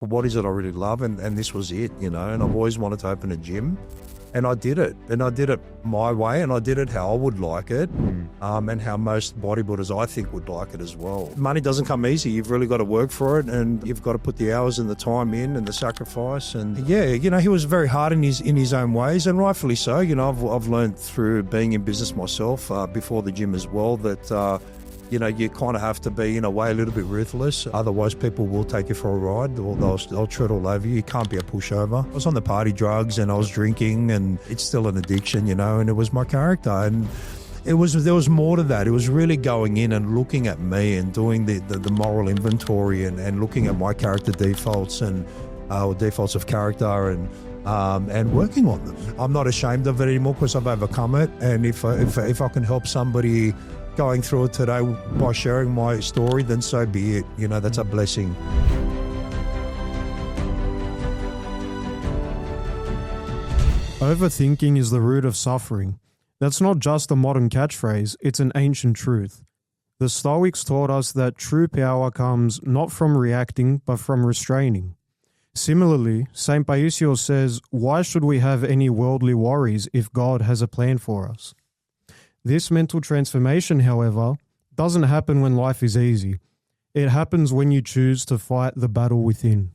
what is it I really love? And this was it, and I've always wanted to open a gym, and I did it. And I did it my way, and I did it how I would like it, and how most bodybuilders, I think, would like it as well. Money doesn't come easy. You've really got to work for it, and you've got to put the hours and the time in and the sacrifice. And yeah, he was very hard in his own ways, and rightfully so. I've learned through being in business myself before the gym as well that you kind of have to be, in a way, a little bit ruthless. Otherwise, people will take you for a ride, or they'll tread all over you. You can't be a pushover. I was on the party drugs, and I was drinking, and it's still an addiction, and it was my character. And there was more to that. It was really going in and looking at me and doing the moral inventory and looking at my character defaults and defaults of character and working on them. I'm not ashamed of it anymore because I've overcome it. And if I can help somebody going through it today by sharing my story, then so be it. That's a blessing. Overthinking is the root of suffering. That's not just a modern catchphrase, it's an ancient truth. The Stoics taught us that true power comes not from reacting, but from restraining. Similarly, St. Paisios says, "Why should we have any worldly worries if God has a plan for us?" This mental transformation, however, doesn't happen when life is easy. It happens when you choose to fight the battle within.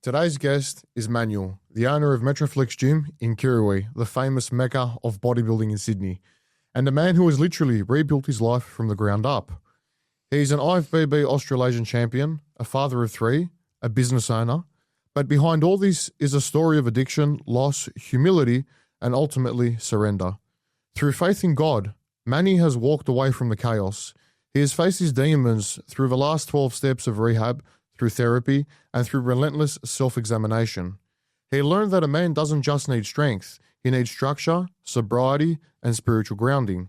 Today's guest is Emmanuel, the owner of Metroflex Gym in Kirrawee, the famous mecca of bodybuilding in Sydney, and a man who has literally rebuilt his life from the ground up. He's an IFBB Australasian champion, a father of 3, a business owner, but behind all this is a story of addiction, loss, humility, and ultimately surrender. Through faith in God, Manny has walked away from the chaos. He has faced his demons through the last 12 steps of rehab, through therapy, and through relentless self-examination. He learned that a man doesn't just need strength, he needs structure, sobriety, and spiritual grounding.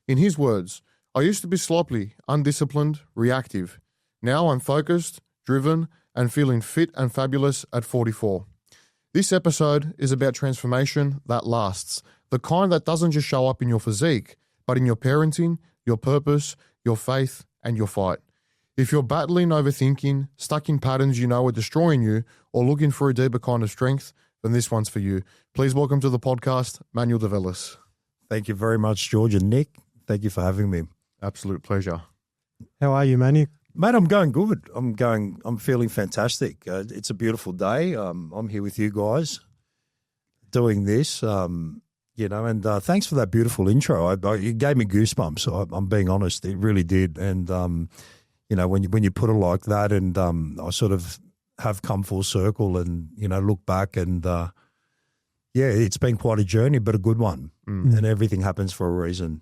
In his words, "I used to be sloppy, undisciplined, reactive. Now I'm focused, driven, and feeling fit and fabulous at 44. This episode is about transformation that lasts, the kind that doesn't just show up in your physique, but in your parenting, your purpose, your faith, and your fight. If you're battling overthinking, stuck in patterns you know are destroying you, or looking for a deeper kind of strength, then this one's for you. Please welcome to the podcast, Emmanuel Dovellos. Thank you very much, George and Nick. Thank you for having me. Absolute pleasure. How are you, Manny? Mate, I'm going good. I'm feeling fantastic. It's a beautiful day. I'm here with you guys doing this, and thanks for that beautiful intro. It gave me goosebumps. I'm being honest. It really did. And, when you put it like that, and I sort of have come full circle and, look back and, it's been quite a journey, but a good one. And everything happens for a reason.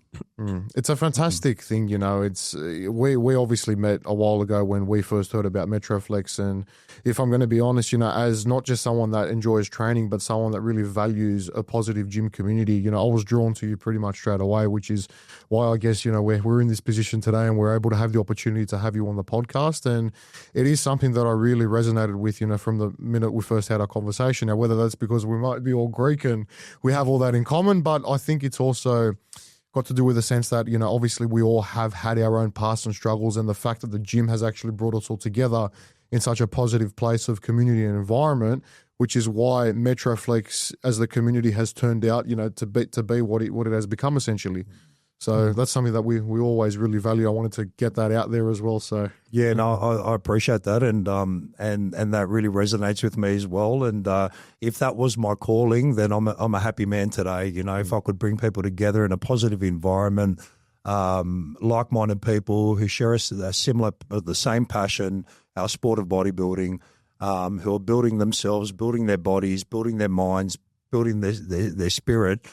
It's a fantastic thing, It's we obviously met a while ago when we first heard about Metroflex, and if I'm going to be honest, as not just someone that enjoys training, but someone that really values a positive gym community, I was drawn to you pretty much straight away, which is why I guess we're in this position today, and we're able to have the opportunity to have you on the podcast. And it is something that I really resonated with, from the minute we first had our conversation. Now, whether that's because we might be all Greek and we have all that in common, but I think it's also got to do with the sense that, obviously we all have had our own past and struggles, and the fact that the gym has actually brought us all together in such a positive place of community and environment, which is why Metroflex as the community has turned out, to be what it has become essentially. So that's something that we always really value. I wanted to get that out there as well. So yeah, no, I appreciate that, and that really resonates with me as well. And if that was my calling, then I'm a happy man today. If I could bring people together in a positive environment, like-minded people who share the same passion, our sport of bodybuilding, who are building themselves, building their bodies, building their minds, building their spirit.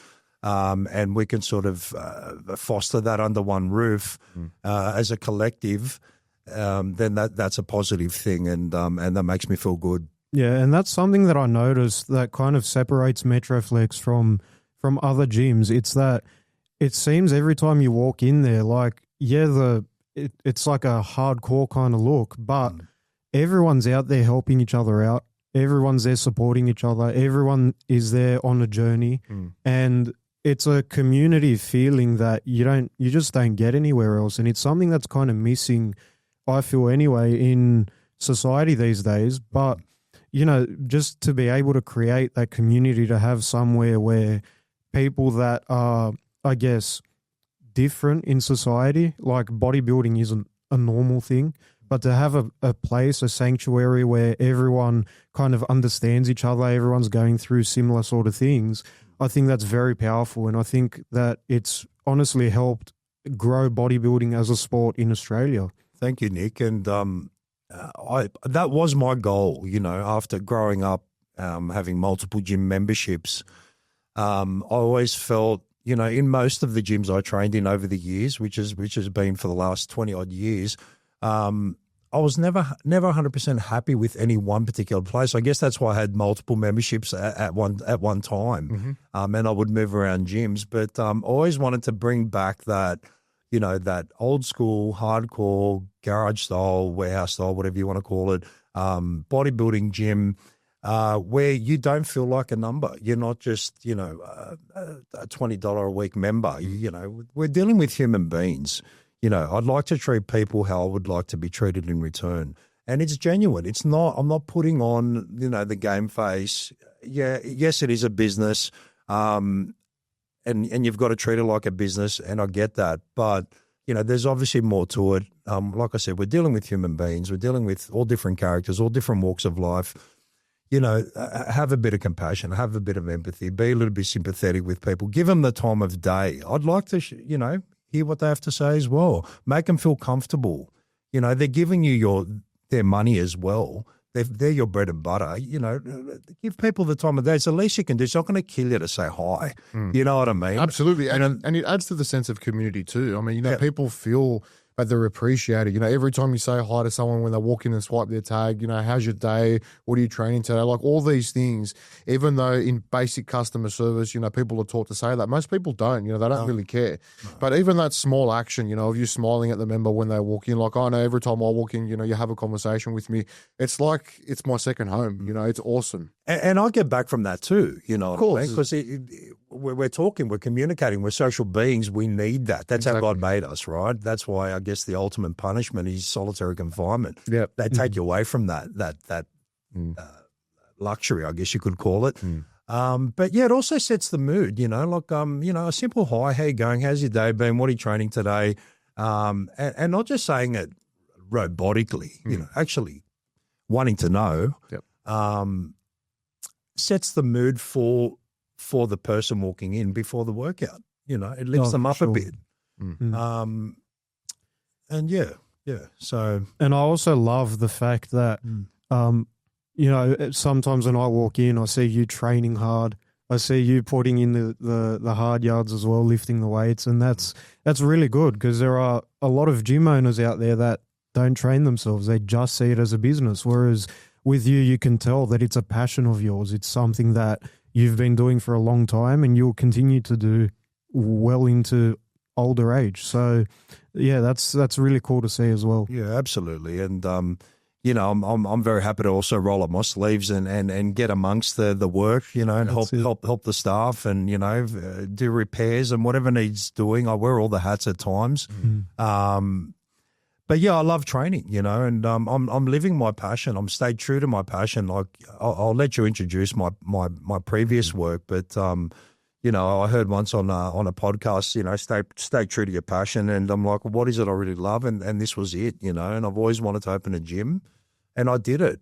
And we can sort of foster that under one roof as a collective, then that's a positive thing, and that makes me feel good. Yeah, and that's something that I noticed that kind of separates Metroflex from other gyms. It's that it seems every time you walk in there, it's like a hardcore kind of look, but everyone's out there helping each other out. Everyone's there supporting each other. Everyone is there on a journey, and it's a community feeling that you just don't get anywhere else. And it's something that's kind of missing, I feel anyway, in society these days. But, you know, just to be able to create that community, to have somewhere where people that are, I guess, different in society, like bodybuilding isn't a normal thing, but to have a place, a sanctuary where everyone kind of understands each other, everyone's going through similar sort of things, I think that's very powerful. And I think that it's honestly helped grow bodybuilding as a sport in Australia. Thank you, Nick. And that was my goal, you know, after growing up, having multiple gym memberships. I always felt, you know, in most of the gyms I trained in over the years, which has been for the last 20 odd years, I was never 100% happy with any one particular place. I guess that's why I had multiple memberships at one time, and I would move around gyms. But always wanted to bring back that, you know, that old school, hardcore, garage style, warehouse style, whatever you want to call it, bodybuilding gym, where you don't feel like a number. You're not just, you know, a $20 a week member. You know, we're dealing with human beings. You know, I'd like to treat people how I would like to be treated in return. And it's genuine. It's not, I'm not putting on, you know, the game face. Yeah, yes, it is a business. And you've got to treat it like a business, and I get that. But, you know, there's obviously more to it. Like I said, we're dealing with human beings. We're dealing with all different characters, all different walks of life. You know, have a bit of compassion, have a bit of empathy, be a little bit sympathetic with people, give them the time of day. I'd like to, you know, hear what they have to say as well. Make them feel comfortable. You know, they're giving you their money as well. They're your bread and butter. You know, give people the time of day. It's the least you can do. It's not going to kill you to say hi. You know what I mean? Absolutely. And it adds to the sense of community too. I mean, you know, people feel that they're appreciated. You know, every time you say hi to someone when they walk in and swipe their tag, you know, how's your day? What are you training today? Like all these things, even though in basic customer service, you know, people are taught to say that. Most people don't, you know, they don't really care. No. But even that small action, you know, of you smiling at the member when they walk in, like I know every time I walk in, you know, you have a conversation with me. It's like, it's my second home, you know, it's awesome. And I get back from that too, you know, of course, because we're talking, we're communicating, we're social beings. We need that. That's how God made us, right? That's why I guess the ultimate punishment is solitary confinement. Yeah, they take you away from that luxury, I guess you could call it. But yeah, it also sets the mood. You know, like you know, a simple hi, how you going? How's your day been? What are you training today? And not just saying it robotically. You know, actually wanting to know. Yep. Sets the mood for the person walking in before the workout. You know, it lifts them up a bit. And yeah. So, and I also love the fact that, you know, sometimes when I walk in, I see you training hard. I see you putting in the hard yards as well, lifting the weights, and that's really good because there are a lot of gym owners out there that don't train themselves. They just see it as a business, whereas with you, you can tell that it's a passion of yours. It's something that you've been doing for a long time and you'll continue to do well into older age. So, yeah, that's really cool to see as well. Yeah, absolutely. And, you know, I'm very happy to also roll up my sleeves and get amongst the work, you know, and help the staff and, you know, do repairs and whatever needs doing. I wear all the hats at times. But yeah, I love training, you know, and I'm living my passion. I'm stayed true to my passion. Like I'll let you introduce my previous work, but you know, I heard once on a podcast, you know, stay true to your passion, and I'm like, well, what is it I really love? And this was it, you know. And I've always wanted to open a gym, and I did it,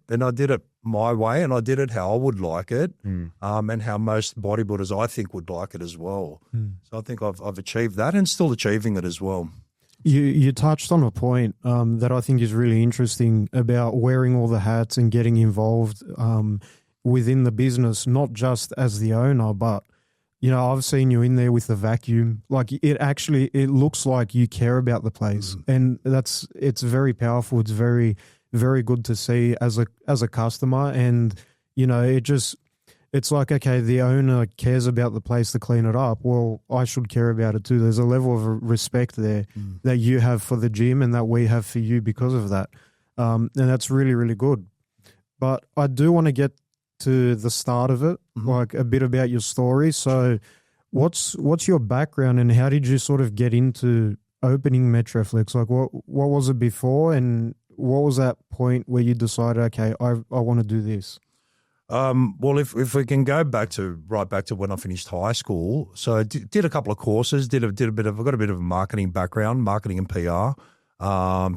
my way, and I did it how I would like it, and how most bodybuilders I think would like it as well. So I think I've achieved that, and still achieving it as well. You touched on a point that I think is really interesting about wearing all the hats and getting involved within the business, not just as the owner, but, you know, I've seen you in there with the vacuum. Like it looks like you care about the place, and it's very powerful. It's very, very good to see as a customer, and you know, it's like, okay, the owner cares about the place to clean it up. Well, I should care about it too. There's a level of respect there that you have for the gym and that we have for you because of that. And that's really, really good. But I do want to get to the start of it, like a bit about your story. So what's your background and how did you sort of get into opening Metroflex? Like what was it before and what was that point where you decided, okay, I want to do this? Well, if we can go right back to when I finished high school, so I did a couple of courses, I got a bit of a marketing background, marketing and PR,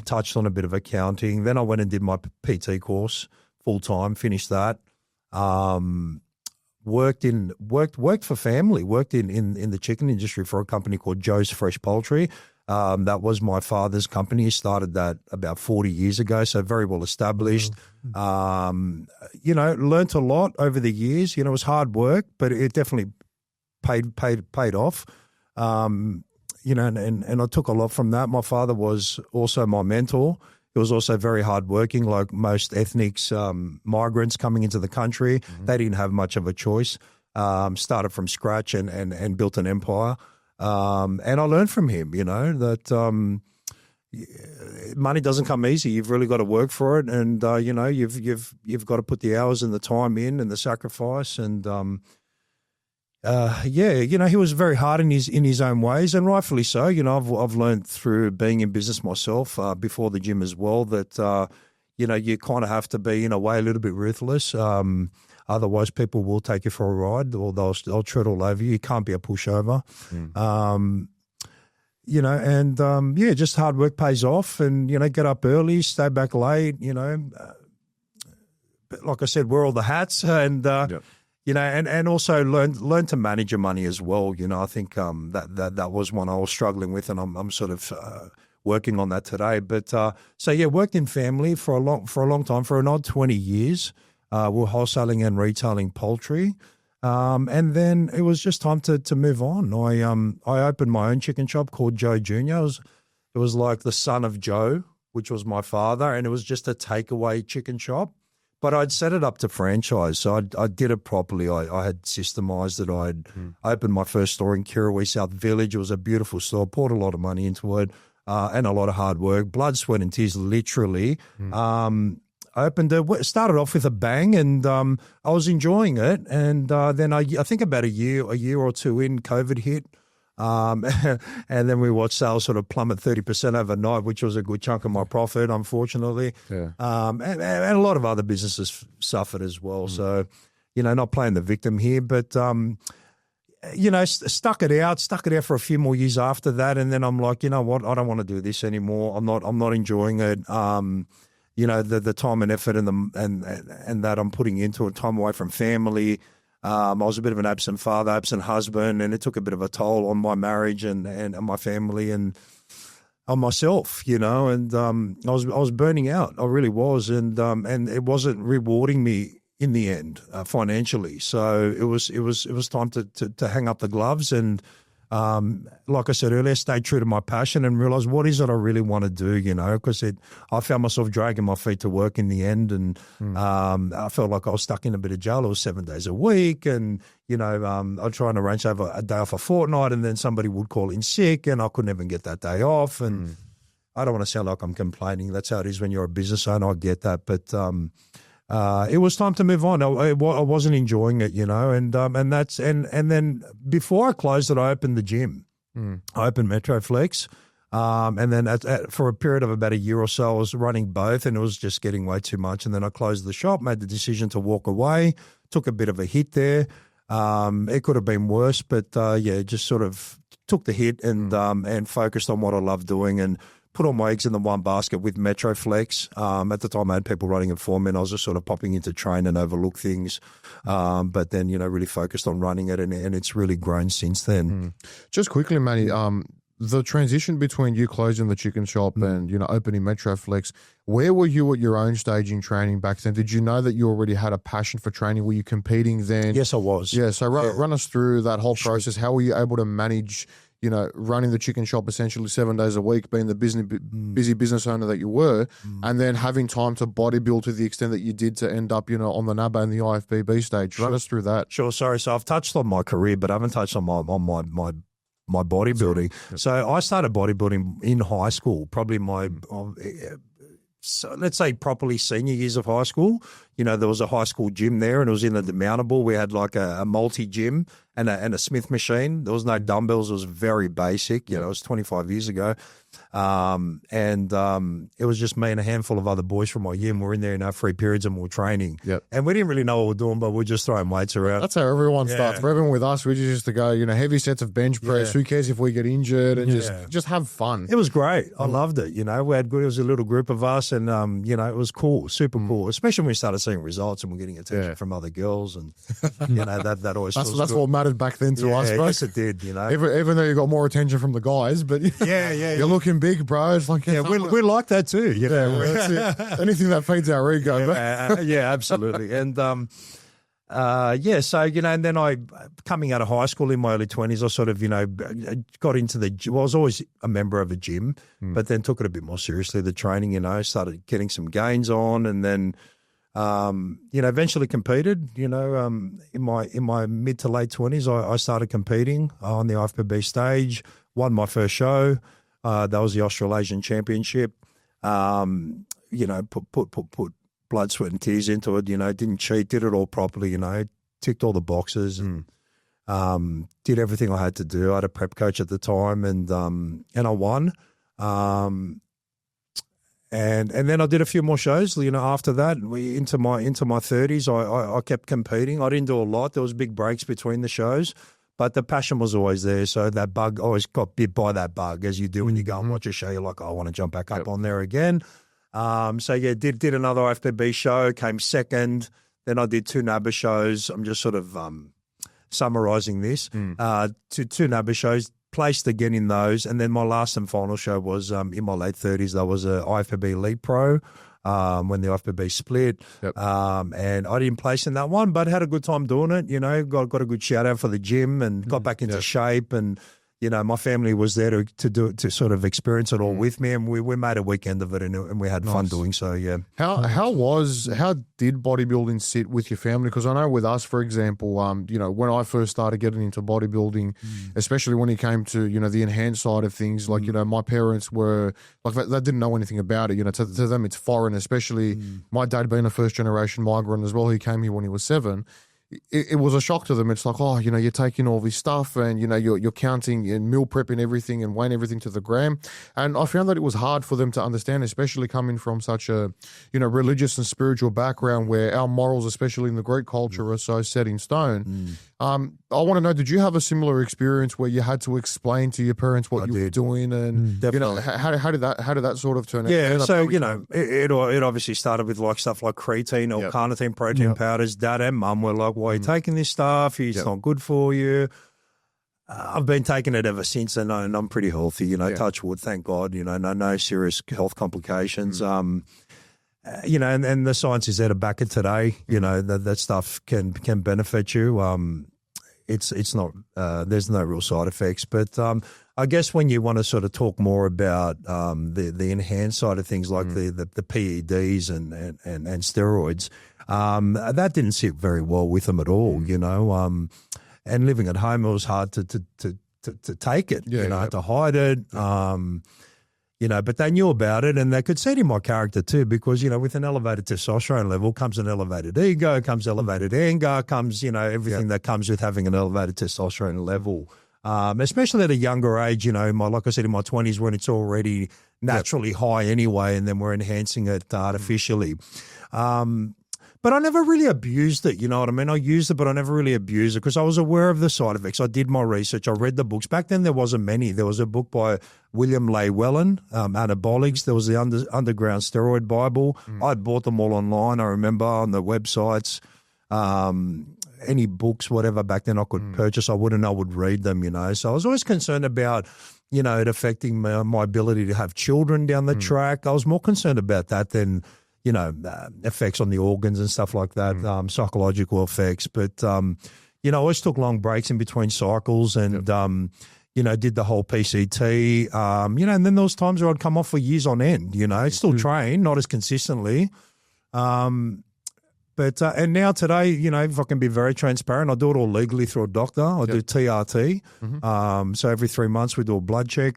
touched on a bit of accounting. Then I went and did my PT course full time, finished that. Worked for family, worked in the chicken industry for a company called Joe's Fresh Poultry. That was my father's company. He started that about 40 years ago, so very well established. Learned a lot over the years. It was hard work, but it definitely paid off. And I took a lot from that. My father was also my mentor. He was also very hardworking, like most ethnics, migrants coming into the country. Mm-hmm. They didn't have much of a choice. Started from scratch and built an empire. And I learned from him, that money doesn't come easy. You've really got to work for it, and you've got to put the hours and the time in and the sacrifice. And he was very hard in his own ways, and rightfully so. I've learned through being in business myself before the gym as well that you kind of have to be in a way a little bit ruthless. Otherwise, people will take you for a ride, or they'll tread all over you. You can't be a pushover. Just hard work pays off, and get up early, stay back late. But like I said, wear all the hats, and and also learn to manage your money as well. I think that was one I was struggling with, and I'm sort of working on that today. But worked in family for a long time, for an odd 20 years. We're wholesaling and retailing poultry. And then it was just time to move on. I opened my own chicken shop called Joe Jr. It was like the son of Joe, which was my father, and it was just a takeaway chicken shop. But I'd set it up to franchise, so I did it properly. I had systemized it. I opened my first store in Kirrawee South Village. It was a beautiful store, poured a lot of money into it, and a lot of hard work, blood, sweat and tears, literally. I opened it, started off with a bang, and I was enjoying it. And then I think about a year or two in, COVID hit. And then we watched sales sort of plummet 30% overnight, which was a good chunk of my profit, unfortunately. Yeah. And a lot of other businesses suffered as well. So, not playing the victim here, but, stuck it out for a few more years after that. And then I'm like, you know what? I don't want to do this anymore. I'm not enjoying it. The time and effort and that I'm putting into it, time away from family. I was a bit of an absent father, absent husband, and it took a bit of a toll on my marriage and my family and on myself, and I was burning out. I really was, and it wasn't rewarding me in the end financially. So it was time to hang up the gloves and. Like I said earlier, stay true to my passion and realize what is it I really want to do, because I found myself dragging my feet to work in the end, and I felt like I was stuck in a bit of jail. It was 7 days a week, and, I'd try and arrange to have a day off a fortnight, and then somebody would call in sick, and I couldn't even get that day off. And I don't want to sound like I'm complaining. That's how it is when you're a business owner. I get that. But it was time to move on. I wasn't enjoying it, and then before I closed it, I opened the gym. I opened Metroflex, and then for a period of about a year or so, I was running both, and it was just getting way too much. And then I closed the shop, made the decision to walk away, took a bit of a hit there. It could have been worse, but just sort of took the hit and focused on what I love doing and put all my eggs in the one basket with Metroflex. At the time, I had people running it for me, and I was just sort of popping into train and overlook things. But then, really focused on running it, and it's really grown since then. Just quickly, Manny, the transition between you closing the chicken shop and, opening Metroflex, where were you at your own stage in training back then? Did you know that you already had a passion for training? Were you competing then? Yes, I was. Yeah, so run us through that whole process. How were you able to manage running the chicken shop essentially 7 days a week, being the busy business owner that you were, and then having time to bodybuild to the extent that you did to end up, on the NABA and the IFBB stage. Run us through that. Sure. Sorry. So I've touched on my career, but I haven't touched on my bodybuilding. Yep. So I started bodybuilding in high school, probably my, so let's say properly senior years of high school. there was a high school gym there, and it was in the demountable. We had like a multi-gym and a Smith machine. There was no dumbbells. It was very basic. It was 25 years ago. It was just me and a handful of other boys from my gym. We're in there in our free periods and we were training. Yep. And we didn't really know what we were doing, but we were just throwing weights around. That's how everyone starts. For everyone with us, we just used to go, heavy sets of bench press. Who cares if we get injured, and just have fun. It was great. I loved it. We had good. It was a little group of us, and it was cool, super cool. Especially when we started seeing results and we're getting attention from other girls, and that always. That's what mattered back then to us, bro. Yes, it did. Even though you got more attention from the guys, but you're looking big, bro. It's like we like that too. That's it. Anything that feeds our ego, absolutely. And so and then I, coming out of high school in my early 20s, I sort of got into I was always a member of a gym, but then took it a bit more seriously. The training, started getting some gains on, and then eventually competed. In my mid to late 20s, I started competing on the IFBB stage. Won my first show. That was the Australasian Championship. Put blood, sweat, and tears into it. Didn't cheat, did it all properly. Ticked all the boxes and did everything I had to do. I had a prep coach at the time, and I won. And then I did a few more shows. After that, into my 30s, I kept competing. I didn't do a lot. There was big breaks between the shows. But the passion was always there, so that bug, always got bit by that bug, as you do when you go and watch a show. You're like, I want to jump back up on there again. Did another IFBB show, came second. Then I did 2 NABBA shows. I'm just sort of summarising this. 2 NABBA shows, placed again in those. And then my last and final show was in my late 30s. That was a IFBB Elite Pro. When the IFBB split, and I didn't place in that one, but had a good time doing it. Got a good shout out for the gym and got back into shape, and my family was there to do it, to sort of experience it all with me, and we made a weekend of it, and we had fun doing so. Yeah. How did bodybuilding sit with your family? Because I know with us, for example, when I first started getting into bodybuilding, especially when it came to the enhanced side of things, like my parents were like they didn't know anything about it. To them it's foreign. Especially my dad being a first generation migrant as well. He came here when he was 7. It was a shock to them. It's like, you're taking all this stuff and, you're counting and meal prepping everything and weighing everything to the gram. And I found that it was hard for them to understand, especially coming from such a, religious and spiritual background where our morals, especially in the Greek culture, are so set in stone. I want to know, did you have a similar experience where you had to explain to your parents what you were doing? And, how did that sort of turn out? Yeah, so, it obviously started with stuff like creatine or carnitine protein powders. Dad and mum were like, why are you taking this stuff? It's not good for you. I've been taking it ever since, and I'm pretty healthy, touch wood, thank God, no serious health complications. And the science is there to back it today, that stuff can benefit you. It's not, there's no real side effects, but I guess when you want to sort of talk more about the enhanced side of things like the PEDs and steroids, that didn't sit very well with them at all, and living at home, it was hard to take it, to hide it, but they knew about it, and they could see it in my character too, because, with an elevated testosterone level comes an elevated ego, comes elevated anger, comes, everything that comes with having an elevated testosterone level. Especially at a younger age, like I said, in my 20s when it's already naturally high anyway, and then we're enhancing it artificially. But I never really abused it, you know what I mean? I used it, but I never really abused it because I was aware of the side effects. I did my research. I read the books. Back then there wasn't many. There was a book by William Lay-Wellen, Anabolics. There was the Underground Steroid Bible. I bought them all online, I remember, on the websites. Any books, whatever, back then I could purchase, I would read them, So I was always concerned about, it affecting my ability to have children down the track. I was more concerned about that than, effects on the organs and stuff like that, psychological effects. But, I always took long breaks in between cycles and, did the whole PCT, and then there was times where I'd come off for years on end, still train, not as consistently. But and now today, if I can be very transparent, I do it all legally through a doctor. I do TRT. So every 3 months we do a blood check.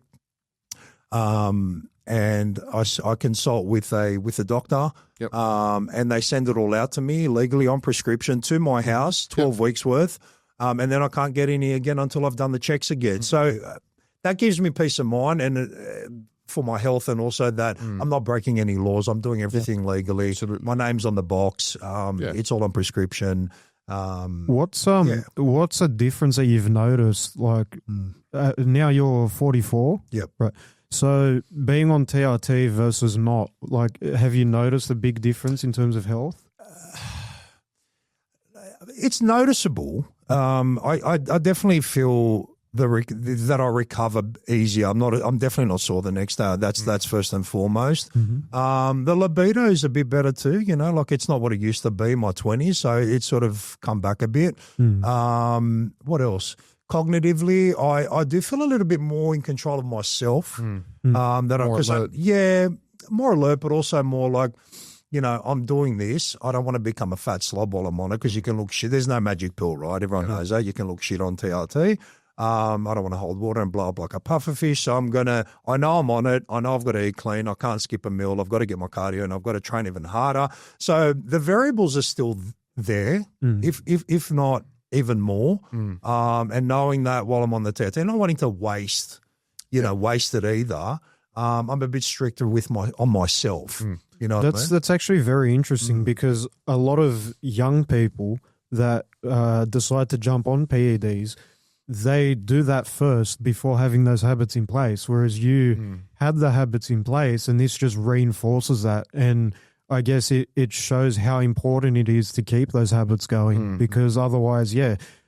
and I consult with a doctor, Yep. and they send it all out to me legally on prescription to my house, 12 weeks worth, and then I can't get any again until I've done the checks again. So that gives me peace of mind and for my health, and also that I'm not breaking any laws. I'm doing everything legally. Absolutely. My name's on the box. It's all on prescription. What's a difference that you've noticed? Like now you're 44. Yep. Right. So being on TRT versus not, like, have you noticed a big difference in terms of health? It's noticeable. I definitely feel that I recover easier. I'm definitely not sore the next day. That's first and foremost. The libido is a bit better too. Like it's not what it used to be in my 20s, so it's sort of come back a bit. What else? Cognitively, I do feel a little bit more in control of myself. More alert, but also more like, I'm doing this. I don't want to become a fat slob while I'm on it, because you can look shit. There's no magic pill, right? Everyone knows that. You can look shit on TRT. I don't want to hold water and blow up like a pufferfish. So I know I'm on it. I know I've got to eat clean. I can't skip a meal. I've got to get my cardio, and I've got to train even harder. So the variables are still there, if not even more. And knowing that while I'm on the TRT, not wanting to waste it either. I'm a bit stricter on myself. You know, that's actually very interesting, because a lot of young people that decide to jump on PEDs, they do that first before having those habits in place, whereas you had the habits in place, and this just reinforces that. And I guess it shows how important it is to keep those habits going, because otherwise,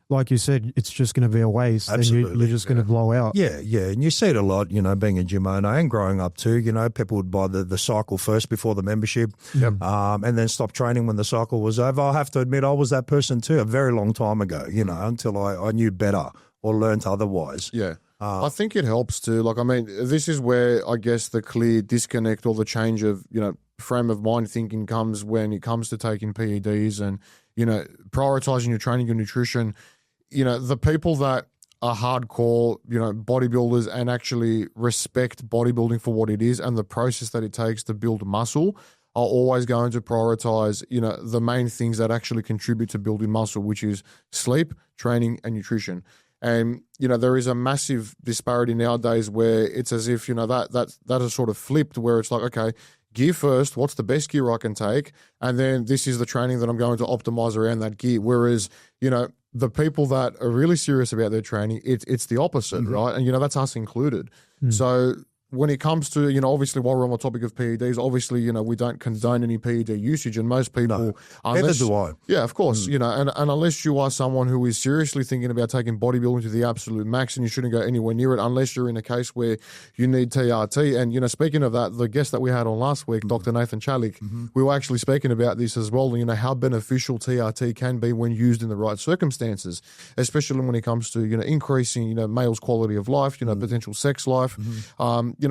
like you said, it's just going to be a waste. Absolutely. And you're just going to blow out. Yeah. And you see it a lot, being a gym owner and growing up too. People would buy the cycle first before the membership, and then stop training when the cycle was over. I have to admit, I was that person too a very long time ago, until I knew better or learnt otherwise. Yeah. I think it helps too. Like, I mean, this is where I guess the clear disconnect or the change of, frame of mind thinking comes when it comes to taking PEDs and, prioritizing your training and nutrition. The people that are hardcore, bodybuilders and actually respect bodybuilding for what it is and the process that it takes to build muscle are always going to prioritize, the main things that actually contribute to building muscle, which is sleep, training, and nutrition. And, there is a massive disparity nowadays where it's as if, that is sort of flipped, where it's like, okay, gear first, what's the best gear I can take? And then this is the training that I'm going to optimize around that gear. Whereas, the people that are really serious about their training, it's the opposite, right? And, that's us included. So when it comes to, obviously while we're on the topic of PEDs, obviously, we don't condone any PED usage, and most people, neither do I. Yeah, of course, and unless you are someone who is seriously thinking about taking bodybuilding to the absolute max, and you shouldn't go anywhere near it unless you're in a case where you need TRT. And, speaking of that, the guest that we had on last week, Dr. Nathan Chalik, we were actually speaking about this as well, how beneficial TRT can be when used in the right circumstances, especially when it comes to, increasing, males' quality of life, potential sex life,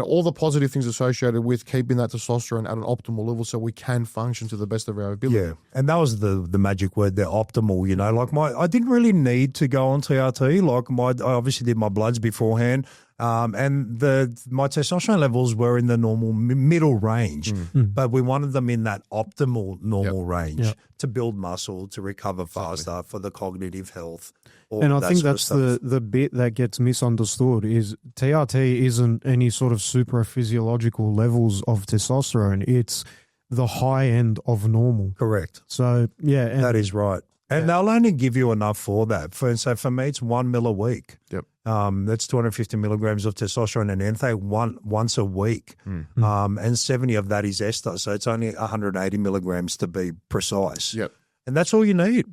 all the positive things associated with keeping that testosterone at an optimal level so we can function to the best of our ability. Yeah, and that was the magic word there, optimal, Like I didn't really need to go on TRT. Like I obviously did my bloods beforehand, and my testosterone levels were in the normal middle range, but we wanted them in that optimal normal range to build muscle, to recover faster, for the cognitive health. And I think that's the bit that gets misunderstood is TRT isn't any sort of super physiological levels of testosterone. It's the high end of normal. Correct. So, yeah. That is right. And they'll only give you enough for that. So for me, it's 1 mil a week. Yep. That's 250 milligrams of testosterone and enthate once a week. And 70 of that is ester. So it's only 180 milligrams to be precise. Yep. And that's all you need.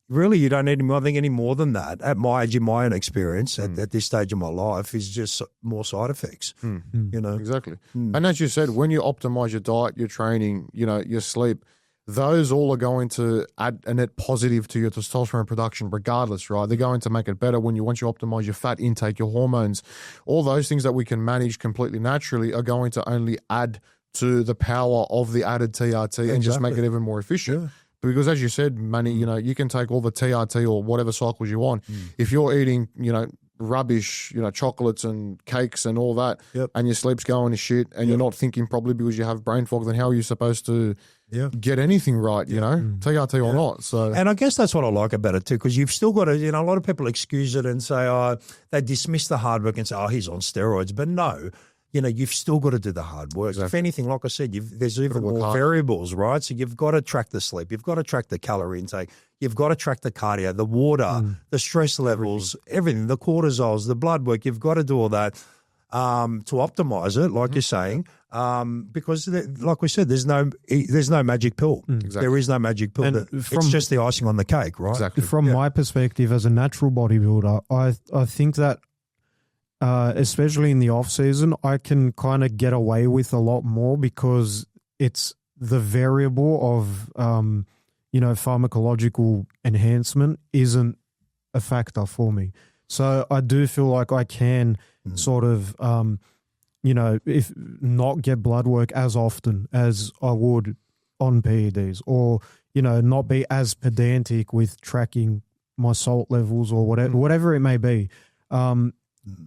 Really, you don't need any more than that. At my age, in my own experience, at this stage of my life, is just more side effects. Exactly. And as you said, when you optimize your diet, your training, your sleep, those all are going to add a net positive to your testosterone production regardless, right? They're going to make it better once you optimize your fat intake, your hormones. All those things that we can manage completely naturally are going to only add to the power of the added TRT and just make it even more efficient. Yeah. Because as you said, Manny, you can take all the TRT or whatever cycles you want. If you're eating, rubbish, chocolates and cakes and all that, Yep. and your sleep's going to shit, and you're not thinking probably because you have brain fog, then how are you supposed to get anything right, TRT or not? So, and I guess that's what I like about it too, because you've still got to, a lot of people excuse it and say, they dismiss the hard work and say, he's on steroids. But no, you've still got to do the hard work. Exactly. If anything, like I said, there's even work more hard. variables, right? So you've got to track the sleep. You've got to track the calorie intake. You've got to track the cardio, the water, the stress levels, everything, the cortisols, the blood work. You've got to do all that to optimize it, like you're saying, because, like we said, there's no magic pill. Exactly. There is no magic pill. It's just the icing on the cake, right? Exactly. From my perspective as a natural bodybuilder, I think that especially in the off season, I can kind of get away with a lot more because it's the variable of pharmacological enhancement isn't a factor for me. So I do feel like I can sort of if not get blood work as often as I would on PEDs, or not be as pedantic with tracking my salt levels or whatever it may be.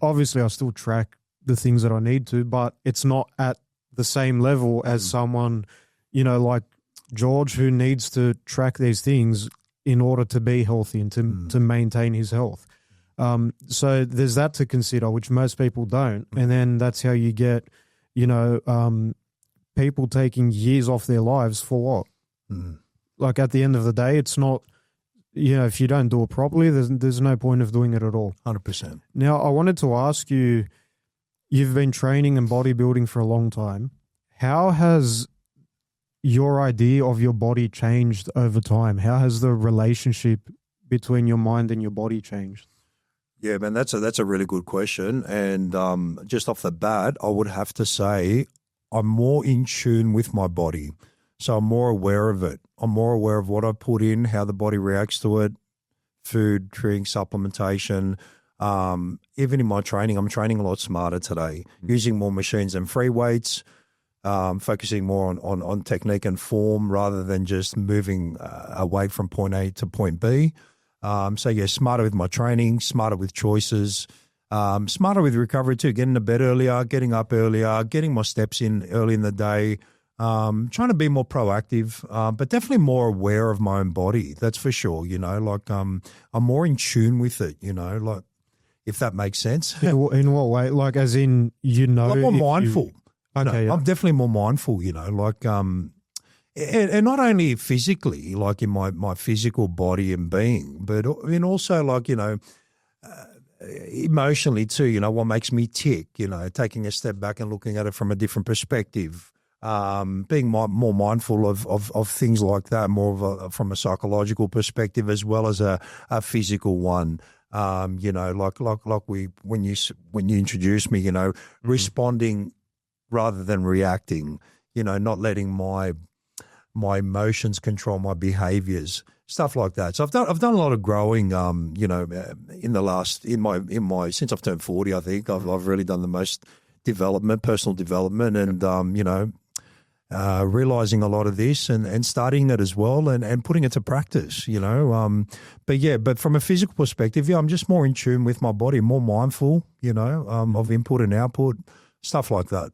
Obviously, I still track the things that I need to, but it's not at the same level as someone, like George, who needs to track these things in order to be healthy and to maintain his health. So there's that to consider, which most people don't. And then that's how you get, people taking years off their lives for what? Like at the end of the day, it's not, if you don't do it properly, there's no point of doing it at all. 100%. Now, I wanted to ask you, you've been training and bodybuilding for a long time. How has your idea of your body changed over time? How has the relationship between your mind and your body changed? Yeah, man, that's a really good question. And just off the bat, I would have to say I'm more in tune with my body. So I'm more aware of it. I'm more aware of what I put in, how the body reacts to it, food, drink, supplementation. Even in my training, I'm training a lot smarter today, using more machines and free weights, focusing more on technique and form rather than just moving a weight from point A to point B. Smarter with my training, smarter with choices, smarter with recovery too, getting to bed earlier, getting up earlier, getting my steps in early in the day, trying to be more proactive, but definitely more aware of my own body. That's for sure. I'm more in tune with it, if that makes sense. In what way? Like as in, Like more mindful. Okay. I'm definitely more mindful, and not only physically, like in my physical body and being, but in also like, emotionally too, what makes me tick, taking a step back and looking at it from a different perspective, being more mindful of things like that, more of from a psychological perspective as well as a physical one. When you introduced me, responding rather than reacting, not letting my emotions control my behaviors, stuff like that. So I've done a lot of growing, since I've turned 40, I think I've really done the most personal development, and realizing a lot of this and studying it as well and putting it to practice, but from a physical perspective, I'm just more in tune with my body, more mindful, of input and output, stuff like that.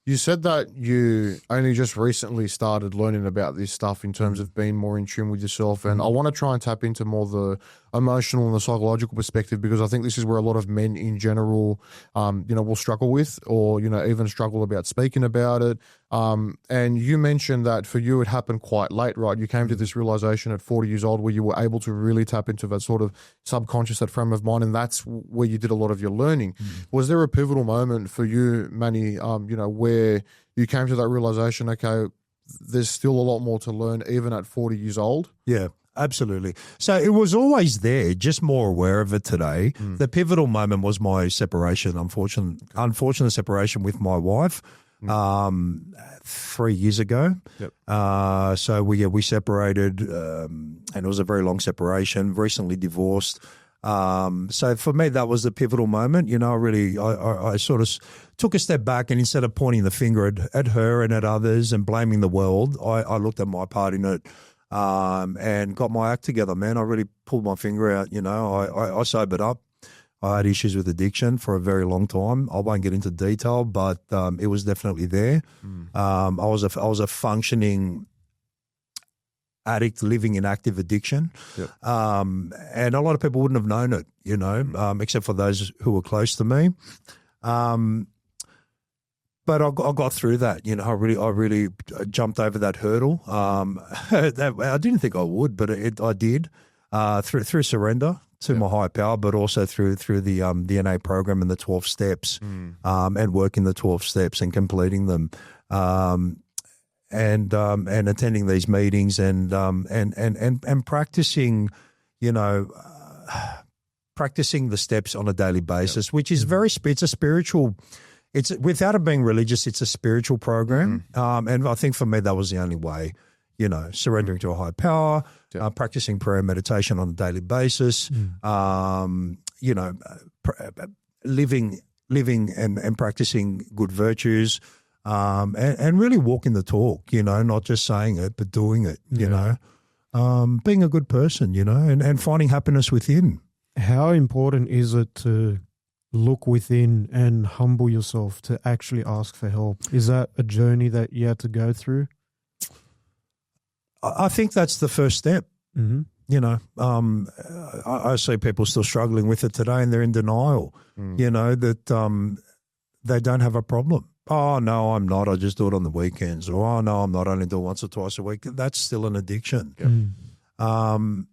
You said that you only just recently started learning about this stuff in terms of being more in tune with yourself. And I want to try and tap into more the emotional and the psychological perspective, because I think this is where a lot of men in general, will struggle with, or, even struggle about speaking about it. And you mentioned that for you, it happened quite late, right? You came to this realization at 40 years old where you were able to really tap into that sort of subconscious, that frame of mind. And that's where you did a lot of your learning. Was there a pivotal moment for you, Manny, where you came to that realization, okay, there's still a lot more to learn even at 40 years old? Yeah, absolutely. So it was always there, just more aware of it today. The pivotal moment was my separation, unfortunate separation with my wife 3 years ago. Yep. So we separated, and it was a very long separation, recently divorced. So for me, that was the pivotal moment. I sort of took a step back, and instead of pointing the finger at her and at others and blaming the world, I looked at my part in it, and got my act together, man. I really pulled my finger out, I sobered up. I had issues with addiction for a very long time. I won't get into detail, but it was definitely there. I was a functioning addict living in active addiction. Yep. And a lot of people wouldn't have known it, except for those who were close to me. But I got through that. I really jumped over that hurdle. I didn't think I would, but I did through surrender to my higher power, but also through the NA program and the 12 steps, and working the 12 steps and completing them, and attending these meetings and practicing, practicing the steps on a daily basis, which is it's a spiritual. It's without it being religious, it's a spiritual program, and I think for me that was the only way. Surrendering to a higher power, practicing prayer and meditation on a daily basis, living and practicing good virtues, and really walking the talk, not just saying it, but doing it, being a good person, and finding happiness within. How important is it to look within and humble yourself to actually ask for help? Is that a journey that you had to go through? I think that's the first step. Mm-hmm. I see people still struggling with it today, and they're in denial, that they don't have a problem. Oh, no, I'm not. I just do it on the weekends. Or, oh, no, I'm not. I only do it once or twice a week. That's still an addiction. Mm.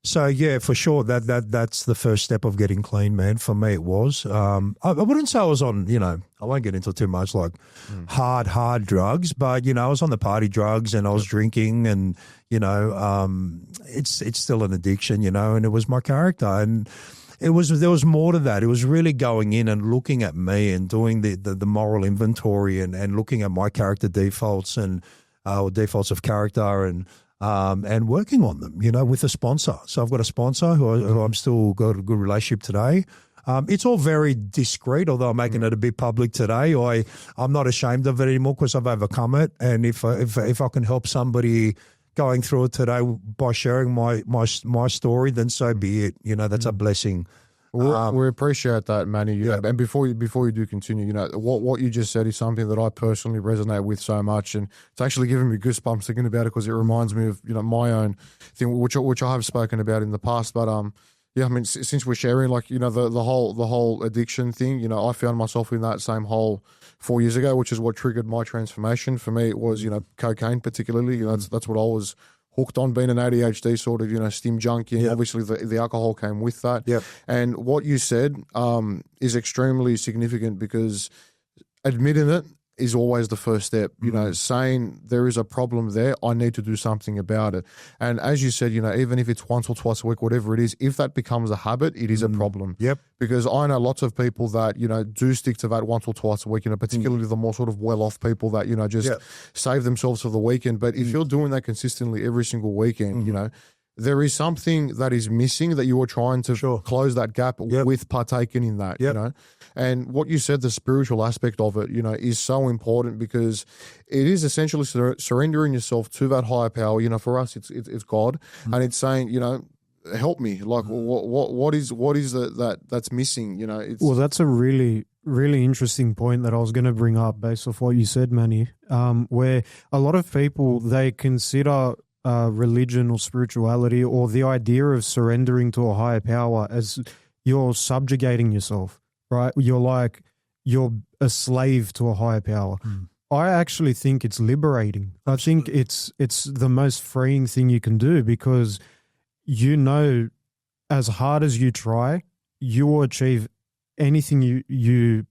So, yeah, for sure, that's the first step of getting clean, man. For me, it was. I wouldn't say I was on, I won't get into too much like hard drugs, but, I was on the party drugs and I was drinking and, it's still an addiction, and it was my character. And there was more to that. It was really going in and looking at me and doing the moral inventory and looking at my character defaults and defaults of character and working on them, with a sponsor. So I've got a sponsor who I'm still got a good relationship today. It's all very discreet, although I'm making it a bit public today. I'm not ashamed of it anymore because I've overcome it. And if I can help somebody going through it today by sharing my story, then so be it. That's a blessing. We appreciate that, Manny. And before you do continue, what you just said is something that I personally resonate with so much, and it's actually giving me goosebumps thinking about it because it reminds me of my own thing, which I have spoken about in the past. But since we're sharing, the whole addiction thing, I found myself in that same hole 4 years ago, which is what triggered my transformation. For me, it was cocaine, particularly. That's what I was hooked on, being an ADHD sort of, stim junkie. And obviously the alcohol came with that. Yep. And what you said is extremely significant because admitting it is always the first step. Saying there is a problem there, I need to do something about it. And as you said, even if it's once or twice a week, whatever it is, if that becomes a habit, it is a problem. Yep. Because I know lots of people that, do stick to that once or twice a week, particularly the more sort of well-off people that, just save themselves for the weekend. But if you're doing that consistently every single weekend, there is something that is missing that you are trying to close that gap with partaking in that, And what you said, the spiritual aspect of it, is so important because it is essentially surrendering yourself to that higher power. For us, it's God, and it's saying, help me. Like, what is that's missing? Well, that's a really, really interesting point that I was going to bring up based off what you said, Manny, where a lot of people, they consider religion or spirituality or the idea of surrendering to a higher power as you're subjugating yourself, right? You're a slave to a higher power. I actually think it's liberating. I think it's the most freeing thing you can do because as hard as you try, you will achieve anything you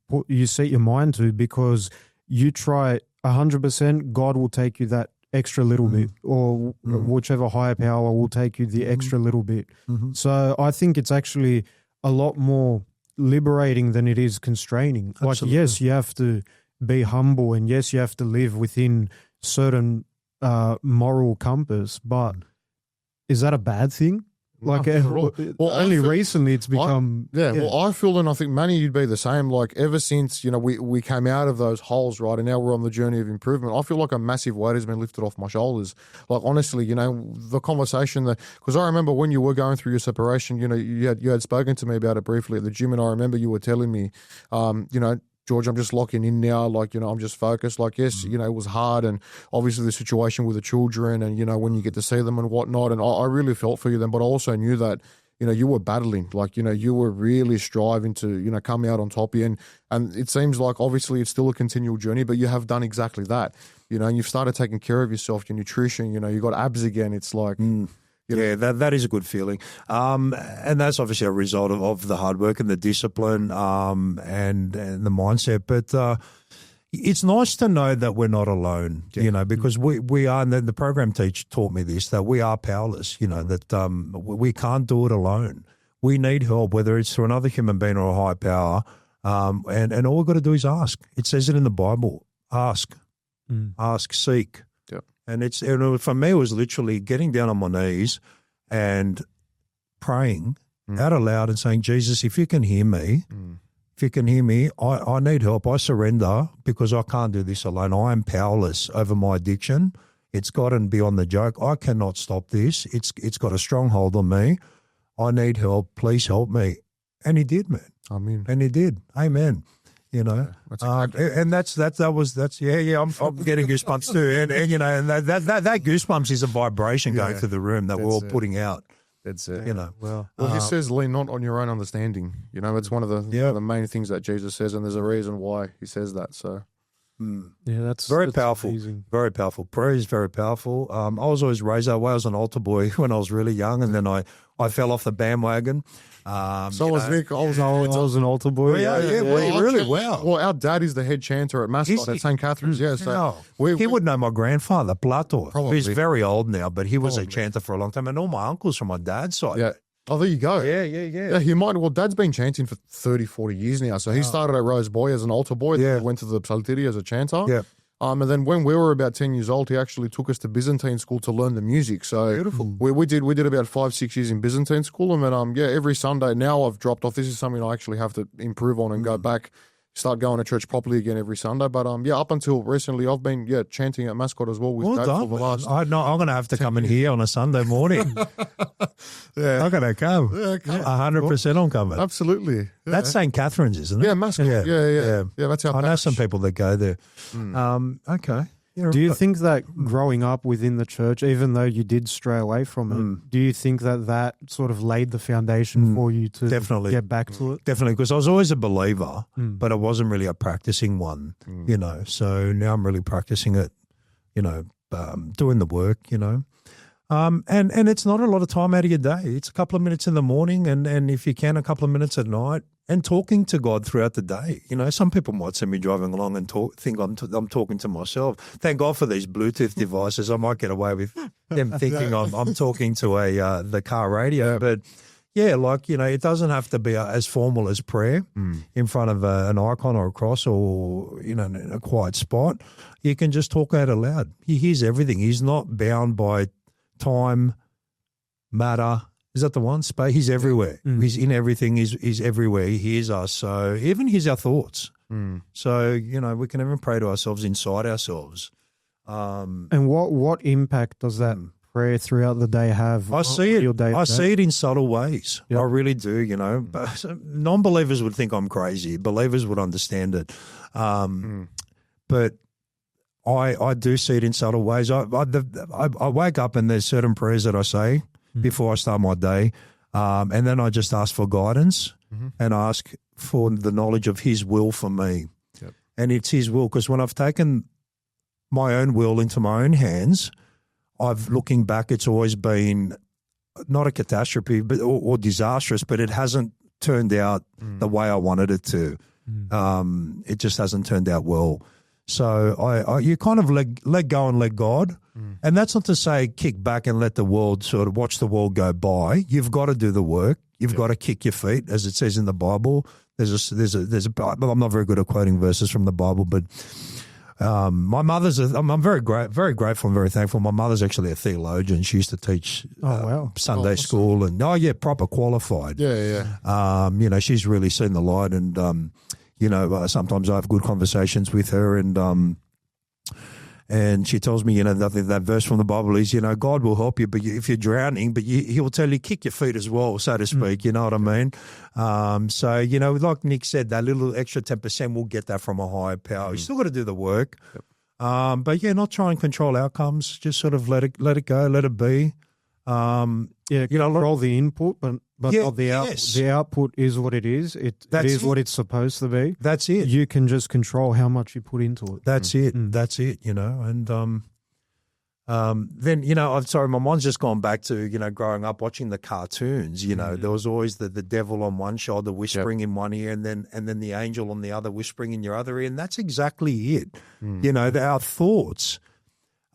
set your mind to because you try 100%, God will take you that extra little bit or whichever higher power will take you the extra little bit. So I think it's actually a lot more liberating than it is constraining. Absolutely. Like, yes, you have to be humble and yes, you have to live within certain moral compass, but is that a bad thing? Like not at all. Well, only recently it's become. Well, I feel, and I think Manny, you'd be the same. Like ever since we came out of those holes, right, and now we're on the journey of improvement. I feel like a massive weight has been lifted off my shoulders. Like honestly, the conversation that, because I remember when you were going through your separation, you had spoken to me about it briefly at the gym, and I remember you were telling me, George, I'm just locking in now. Like, I'm just focused. Like, yes, it was hard, and obviously the situation with the children, and when you get to see them and whatnot. And I really felt for you then, but I also knew that you were battling. Like, you were really striving to come out on top. And it seems like obviously it's still a continual journey, but you have done exactly that. And you've started taking care of yourself, your nutrition. You got abs again. It's like. Yeah, that is a good feeling. And that's obviously a result of the hard work and the discipline and the mindset. But it's nice to know that we're not alone, because we are, and the program teacher taught me this, that we are powerless, that we can't do it alone. We need help, whether it's through another human being or a higher power. And all we've got to do is ask. It says it in the Bible. Ask, seek. And for me, it was literally getting down on my knees and praying out aloud and saying, Jesus, if you can hear me, I need help. I surrender because I can't do this alone. I am powerless over my addiction. It's gotten beyond the joke. I cannot stop this. It's got a strong hold on me. I need help. Please help me. And he did, man. Amen. And he did. Amen. And I'm getting goosebumps too, and that goosebumps is a vibration going through the room that we're all putting out. That's it. Well, he says, "Lean not on your own understanding." It's one of the main things that Jesus says, and there's a reason why he says that. So, that's very powerful. Amazing. Very powerful. Prayer is very powerful. I was always raised that way. I was an altar boy when I was really young, and then I fell off the bandwagon. So was Vic. I was an altar boy. Really well. Well, our dad is the head chanter at Mascot at St. Catherine's. Yeah, so he would know my grandfather, Plato. Probably. He's very old now, but he was a chanter for a long time, and all my uncles from my dad's side. Yeah. Oh, there you go. Yeah. He might. Well, Dad's been chanting for 30, 40 years now. So he started at Rose Boy as an altar boy. Yeah. Went to the Psalteria as a chanter. Yeah. And then when we were about 10 years old, he actually took us to Byzantine school to learn the music. So beautiful. We did about 5-6 years in Byzantine school, and then every Sunday now I've dropped off. This is something I actually have to improve on and go back, start going to church properly again every Sunday. But up until recently, I've been chanting at Mascot as well with Dad for the last. I'm going to have to come in here on a Sunday morning. I'm going to come. 100% I'm coming. Absolutely. Yeah. That's St. Catherine's, isn't it? Yeah, Mascot. Yeah. That's our. I know some people that go there. Okay. Do you think that growing up within the church, even though you did stray away from it, do you think that sort of laid the foundation for you to get back to it? Definitely, because I was always a believer, but I wasn't really a practicing one, So now I'm really practicing it, doing the work, And it's not a lot of time out of your day. It's a couple of minutes in the morning and if you can, a couple of minutes at night. And talking to God throughout the day. Some people might see me driving along and think I'm talking to myself. Thank God for these Bluetooth devices. I might get away with them thinking I'm talking to the car radio. But it doesn't have to be as formal as prayer in front of an icon or a cross or in a quiet spot. You can just talk out aloud. He hears everything. He's not bound by time, matter. Is that the one? Space. He's everywhere. He's in everything. He's everywhere. He hears us. So he even hears our thoughts. So, we can even pray to ourselves inside ourselves. And what impact does that prayer throughout the day have? I see it. I see it in subtle ways. Yep. I really do, But non-believers would think I'm crazy. Believers would understand it. But I do see it in subtle ways. I wake up and there's certain prayers that I say before I start my day. And then I just ask for guidance and ask for the knowledge of his will for me. Yep. And it's his will, because when I've taken my own will into my own hands, looking back, it's always been not a catastrophe or disastrous, but it hasn't turned out the way I wanted it to. It just hasn't turned out well. So you kind of let go and let God. And that's not to say kick back and let the world sort of watch the world go by. You've got to do the work. You've got to kick your feet, as it says in the Bible. I'm not very good at quoting verses from the Bible, but my mother's, I'm very grateful and very thankful. My mother's actually a theologian. She used to teach Sunday school and, proper qualified. Yeah. You know, she's really seen the light and, you know, sometimes I have good conversations with her and she tells me, you know, that verse from the Bible is, you know, God will help you, but if you're drowning, but he will tell you kick your feet as well, so to speak. You know what I mean? So, you know, like Nick said, that little extra 10%, we'll get that from a higher power. You still got to do the work. Yep. But yeah, not try and control outcomes. Just sort of let it go, let it be. Control the input, but not the output. Yes. The output is what it is. It is what it's supposed to be. That's it. You can just control how much you put into it. That's it. That's it, you know. And then, you know, I'm sorry, my mind's just gone back to, you know, growing up watching the cartoons, you know, there was always the devil on one shoulder whispering in one ear and then the angel on the other whispering in your other ear. And that's exactly it. You know, our thoughts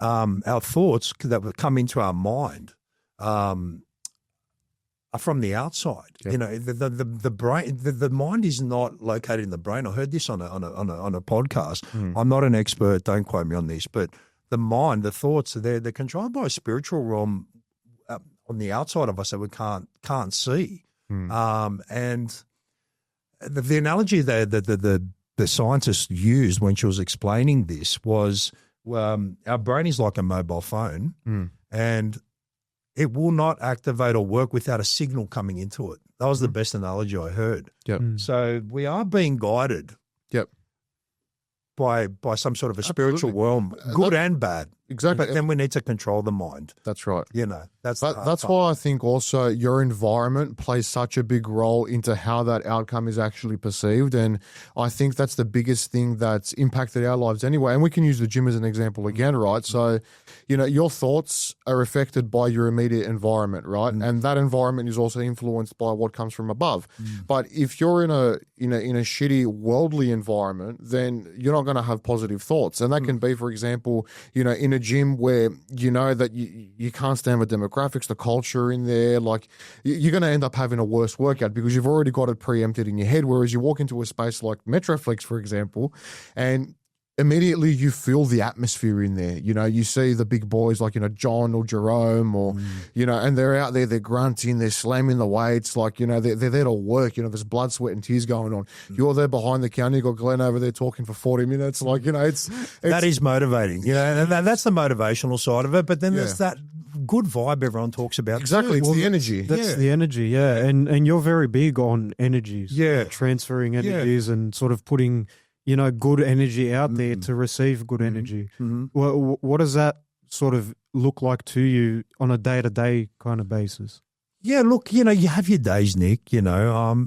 that come into our mind, are from the outside. You know, the brain, the mind is not located in the brain. I heard this on a podcast. I'm not an expert. Don't quote me on this, but the mind, the thoughts, they're controlled by a spiritual realm on the outside of us that we can't see. And the analogy that the scientist used when she was explaining this was, our brain is like a mobile phone, and it will not activate or work without a signal coming into it. That was the best analogy I heard. So we are being guided by some sort of a spiritual realm, good and bad. Exactly. But then we need to control the mind. That's right. You know, that's why I think also your environment plays such a big role into how that outcome is actually perceived. And I think that's the biggest thing that's impacted our lives anyway. And we can use the gym as an example again, right? So, you know, your thoughts are affected by your immediate environment, right? And that environment is also influenced by what comes from above. But if you're in a shitty worldly environment, then you're not going to have positive thoughts. And that can be, for example, you know, in a gym where you know that you can't stand the demographics, the culture in there, like you're going to end up having a worse workout because you've already got it preempted in your head. Whereas you walk into a space like Metroflex, for example, and immediately you feel the atmosphere in there. You know, you see the big boys like, you know, John or Jerome or, you know, and they're out there, they're grunting, they're slamming the weights, like, you know, they're there to work. You know, there's blood, sweat and tears going on. You're there behind the counter, you got Glenn over there talking for 40 minutes. Like, you know, it's that is motivating, you know, and that's the motivational side of it. But then there's that good vibe everyone talks about. Exactly. It's the energy. That's the energy. Yeah. And you're very big on energies. Yeah. Transferring energies and sort of putting, you know, good energy out there to receive good energy. What does that sort of look like to you on a day-to-day kind of basis? Yeah, look, you know, you have your days, Nick, you know,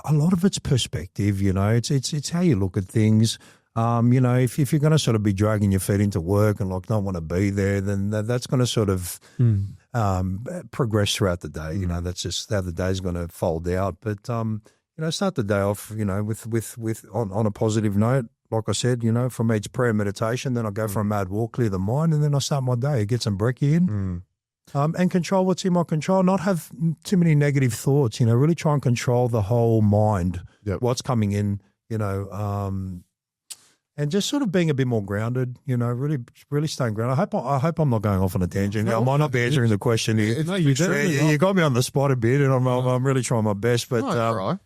a lot of it's perspective, you know, it's how you look at things. You know, if you're going to sort of be dragging your feet into work and like don't want to be there, then that's going to sort of progress throughout the day. You know, that's just how the day's going to fold out. But, you know, start the day off, you know, with on a positive note. Like I said, you know, for me it's prayer and meditation. Then I go for a mad walk, clear the mind, and then I start my day, get some brekkie in, and control what's in my control. Not have too many negative thoughts. You know, really try and control the whole mind, what's coming in. You know, and just sort of being a bit more grounded. You know, really staying grounded. I hope I'm not going off on a tangent. I might not be answering the question here. No, you got me on the spot a bit, and I'm really trying my best. But right.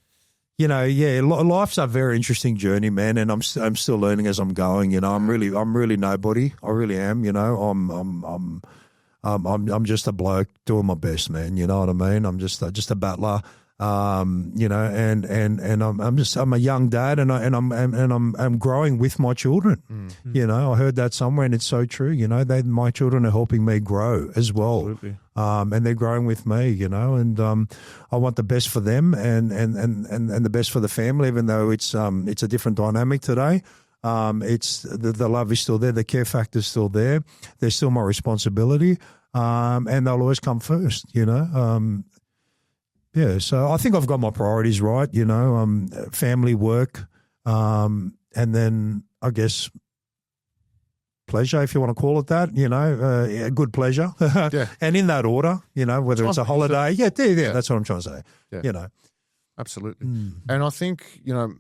You know, yeah, life's a very interesting journey, man, and I'm still learning as I'm going. You know, I'm really nobody. I really am. You know, I'm just a bloke doing my best, man. You know what I mean? I'm just a battler. You know, and I'm a young dad, and I'm growing with my children. You know, I heard that somewhere, and it's so true. You know, my children are helping me grow as well. Absolutely. And they're growing with me, you know, and I want the best for them and the best for the family, even though it's a different dynamic today. It's the love is still there, the care factor is still there. They're still my responsibility, and they'll always come first, you know. Yeah, so I think I've got my priorities right, you know, family, work, and then I guess pleasure, if you want to call it that, you know, a good pleasure. And in that order, you know, whether it's a holiday. That's what I'm trying to say, you know. Absolutely. And I think, you know,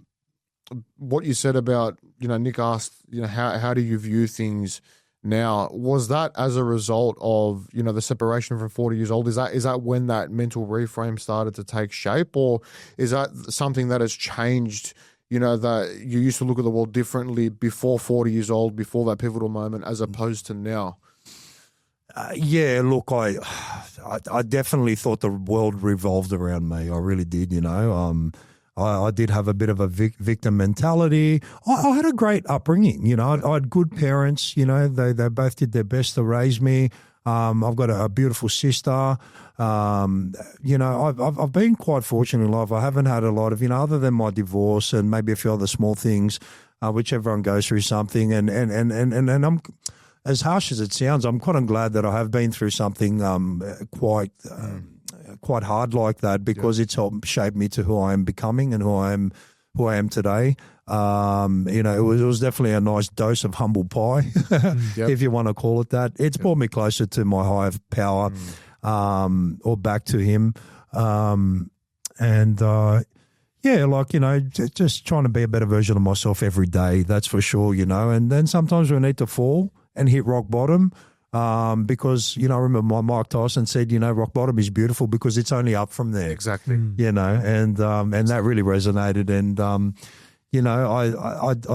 what you said about, Nick asked, how do you view things now? Was that as a result of, the separation from 40 years old? Is that when that mental reframe started to take shape, or is that something that has changed, that you used to look at the world differently before 40 years old, before that pivotal moment, as opposed to now? Yeah, look, I definitely thought the world revolved around me. I really did, I did have a bit of a victim mentality. I had a great upbringing, I had good parents, they both did their best to raise me. I've got a beautiful sister. I've been quite fortunate in life. I haven't had a lot of, other than my divorce and maybe a few other small things, which everyone goes through something. And I'm, as harsh as it sounds, I'm quite glad that I have been through something quite hard like that, because it's helped shape me to who I am becoming and who I am today. It was definitely a nice dose of humble pie, if you want to call it that. It's brought me closer to my higher power, or back to him. Just trying to be a better version of myself every day, that's for sure, and then sometimes we need to fall and hit rock bottom. Because, I remember Mike Tyson said, rock bottom is beautiful because it's only up from there. Exactly. And that really resonated. And, I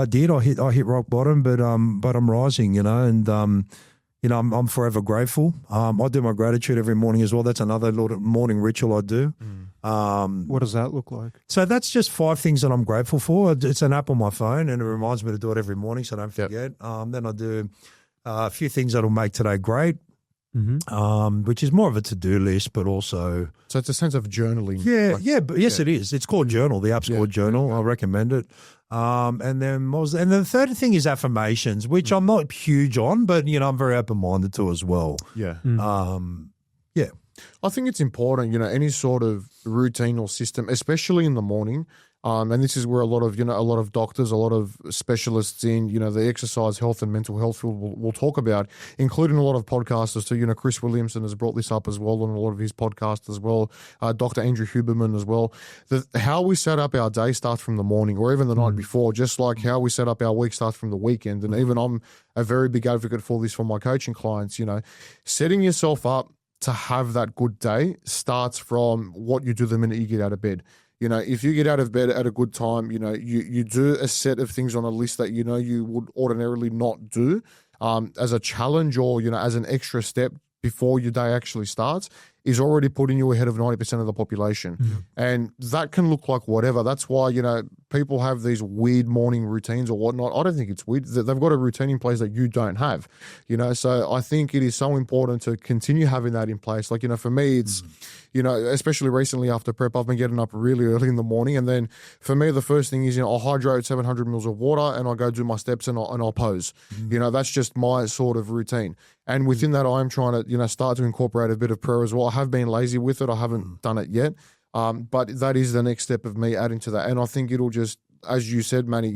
did, I hit rock bottom, but I'm rising, and, I'm forever grateful. I do my gratitude every morning as well. That's another little morning ritual I do. What does that look like? So that's just 5 things that I'm grateful for. It's an app on my phone, and it reminds me to do it every morning so I don't forget. Then I do a few things that'll make today great, which is more of a to-do list, but also... So it's a sense of journaling. Yes, it is. It's called Journal. The app's called Journal. I recommend it. And then the third thing is affirmations, which I'm not huge on, but, I'm very open-minded to as well. Yeah. I think it's important, any sort of routine or system, especially in the morning. And this is where a lot of doctors, a lot of specialists in, the exercise, health and mental health field will talk about, including a lot of podcasters too. Chris Williamson has brought this up as well on a lot of his podcasts as well. Dr. Andrew Huberman as well. How we set up our day starts from the morning or even the night before, just like how we set up our week starts from the weekend. And even I'm a very big advocate for this for my coaching clients, setting yourself up to have that good day starts from what you do the minute you get out of bed. If you get out of bed at a good time, you do a set of things on a list that you would ordinarily not do as a challenge or, as an extra step before your day actually starts, is already putting you ahead of 90% of the population. And that can look like whatever. That's why, people have these weird morning routines or whatnot. I don't think it's weird. They've got a routine in place that you don't have, so I think it is so important to continue having that in place. Like, for me, it's, especially recently after prep, I've been getting up really early in the morning. And then for me, the first thing is, I'll hydrate 700 mils of water and I'll go do my steps and I'll pose. That's just my sort of routine. And within that, I'm trying to, start to incorporate a bit of prayer as well. I have been lazy with it. I haven't done it yet. But that is the next step of me adding to that. And I think it'll just, as you said, Manny,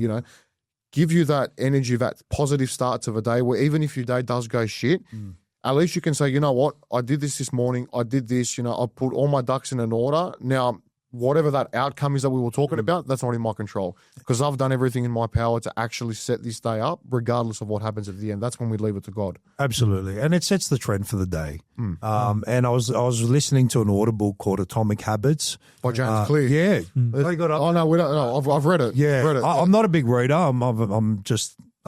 give you that energy, that positive start to the day where even if your day does go shit, at least you can say, you know what, I did this morning. I did this, I put all my ducks in an order. Now, whatever that outcome is that we were talking about, that's not in my control because I've done everything in my power to actually set this day up, regardless of what happens at the end. That's when we leave it to God. Absolutely. And it sets the trend for the day. And I was listening to an audible called Atomic Habits. By James Clear. Yeah. They got up. Oh, no, we don't know. I've read it. Yeah. Read it. I'm not a big reader. I'm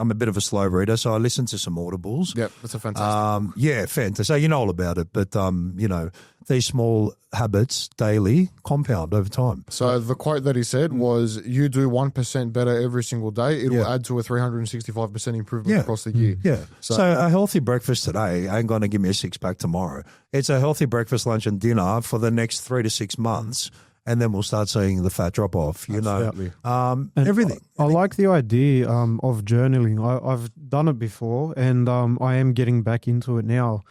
a bit of a slow reader, so I listen to some audibles. Yep, that's a fantastic book. Fantastic. So you know all about it, but these small habits daily compound over time. So the quote that he said was, you do 1% better every single day, it will add to a 365% improvement across the year. Yeah. So a healthy breakfast today ain't going to give me a six-pack tomorrow. It's a healthy breakfast, lunch and dinner for the next 3 to 6 months. And then we'll start seeing the fat drop off, Absolutely. Everything. I like the idea of journaling. I've done it before and I am getting back into it now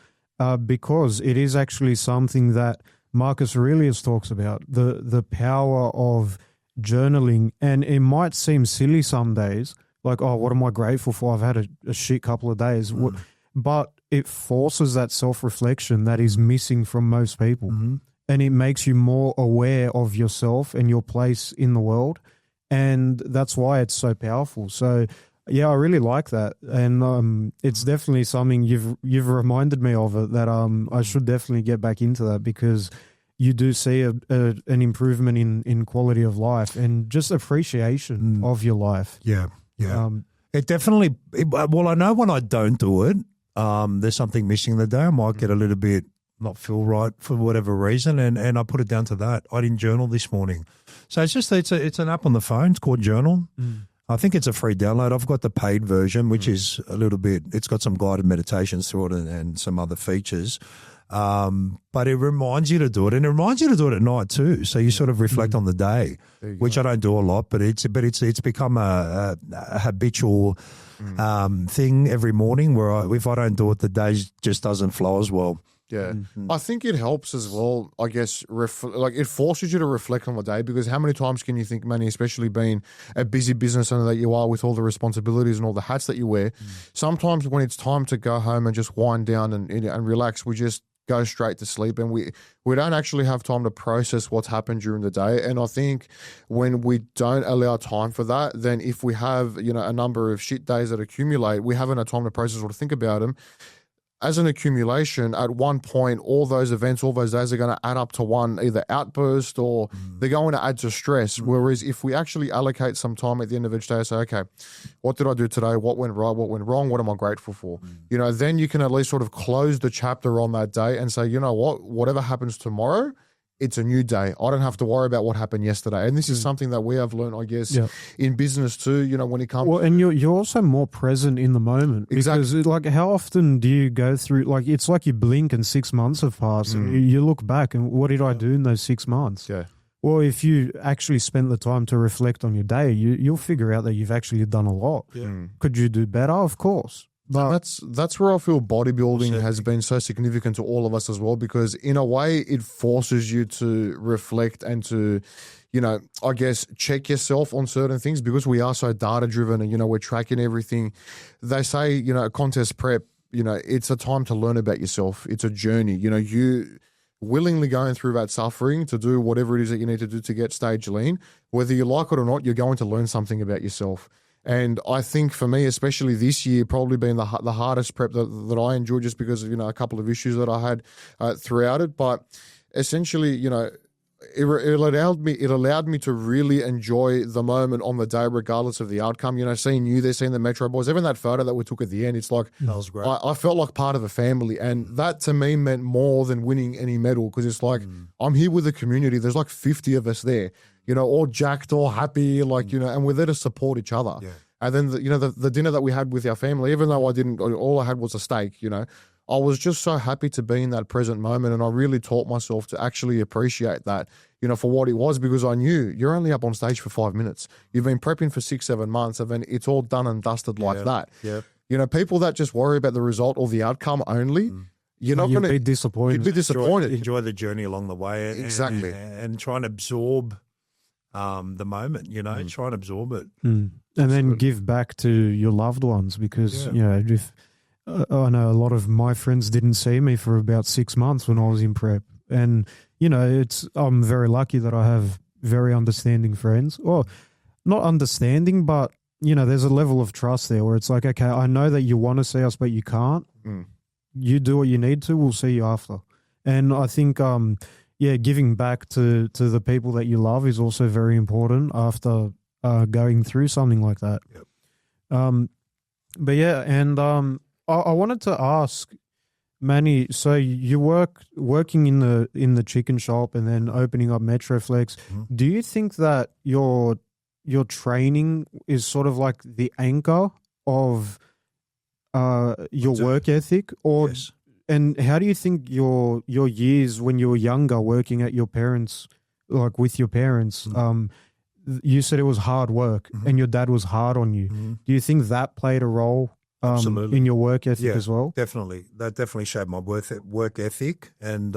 because it is actually something that Marcus Aurelius talks about, the power of journaling. And it might seem silly some days, like, oh, what am I grateful for? I've had a shit couple of days. But it forces that self-reflection that is missing from most people. And it makes you more aware of yourself and your place in the world. and that's why it's so powerful. So yeah, I really like that, and it's definitely something you've reminded me of it, that I should definitely get back into that, because you do see an improvement in quality of life and just appreciation of your life. Yeah. It definitely. Well, I know when I don't do it, there's something missing the day. I might get a little bit not feel right for whatever reason, and I put it down to that. I didn't journal this morning, so it's an app on the phone. It's called Journal. I think it's a free download. I've got the paid version, which is a little bit. It's got some guided meditations through it and some other features. But it reminds you to do it, and it reminds you to do it at night too. So you sort of reflect on the day, which I don't do a lot, but it's become a habitual thing every morning where if I don't do it, the day just doesn't flow as well. Yeah, I think it helps as well. I guess like it forces you to reflect on the day, because how many times can you think, Manny, especially being a busy business owner that you are with all the responsibilities and all the hats that you wear, sometimes when it's time to go home and just wind down and relax, we just go straight to sleep, and we don't actually have time to process what's happened during the day. And I think when we don't allow time for that, then if we have a number of shit days that accumulate, we haven't had time to process or to think about them. As an accumulation, at one point, all those events, all those days are going to add up to one either outburst or they're going to add to stress. Whereas if we actually allocate some time at the end of each day and say, okay, what did I do today? What went right? What went wrong? What am I grateful for? Then you can at least sort of close the chapter on that day and say, you know what, whatever happens tomorrow, it's a new day. I don't have to worry about what happened yesterday. And this is something that we have learned, I guess, in business too, when it comes... Well, and you're also more present in the moment. Because, like, how often do you go through... Like, it's like you blink and 6 months have passed. And you look back and what did I do in those 6 months? Yeah. Well, if you actually spend the time to reflect on your day, you'll figure out that you've actually done a lot. Yeah. Could you do better? Of course. But that's where I feel bodybuilding has been so significant to all of us as well, because in a way it forces you to reflect and to, I guess, check yourself on certain things, because we are so data driven and, we're tracking everything. They say, contest prep, it's a time to learn about yourself. It's a journey. You willingly going through that suffering to do whatever it is that you need to do to get stage lean, whether you like it or not, you're going to learn something about yourself. And I think for me, especially this year, probably been the hardest prep that I enjoyed, just because of, a couple of issues that I had throughout it. But essentially, it allowed me to really enjoy the moment on the day, regardless of the outcome. Seeing you there, seeing the Metro boys, even that photo that we took at the end, it's like, that was great. I felt like part of a family. And that to me meant more than winning any medal, because it's like, I'm here with the community. There's like 50 of us there. All jacked, all happy, and we're there to support each other. Yeah. And then, the dinner that we had with our family, even though all I had was a steak, I was just so happy to be in that present moment. And I really taught myself to actually appreciate that, for what it was, because I knew you're only up on stage for 5 minutes. You've been prepping for 6-7 months, and then it's all done and dusted like that. Yeah. People that just worry about the result or the outcome only, you're not going to be disappointed. You'd be disappointed. Enjoy the journey along the way. Exactly. And try and absorb the moment, try and absorb it. And then give back to your loved ones, because, if I know a lot of my friends didn't see me for about 6 months when I was in prep. And, I'm very lucky that I have very understanding friends. Or not understanding, but, there's a level of trust there where it's like, okay, I know that you want to see us, but you can't. You do what you need to, we'll see you after. And I think, giving back to the people that you love is also very important after going through something like that. Yep. But yeah, and I wanted to ask, Manny, so you working in the chicken shop and then opening up Metroflex. Do you think that your training is sort of like the anchor of your work ethic, or? Yes. And how do you think your years when you were younger, working at your parents, like with your parents, you said it was hard work and your dad was hard on you. Do you think that played a role in your work ethic as well? Definitely. That definitely shaped my work ethic. And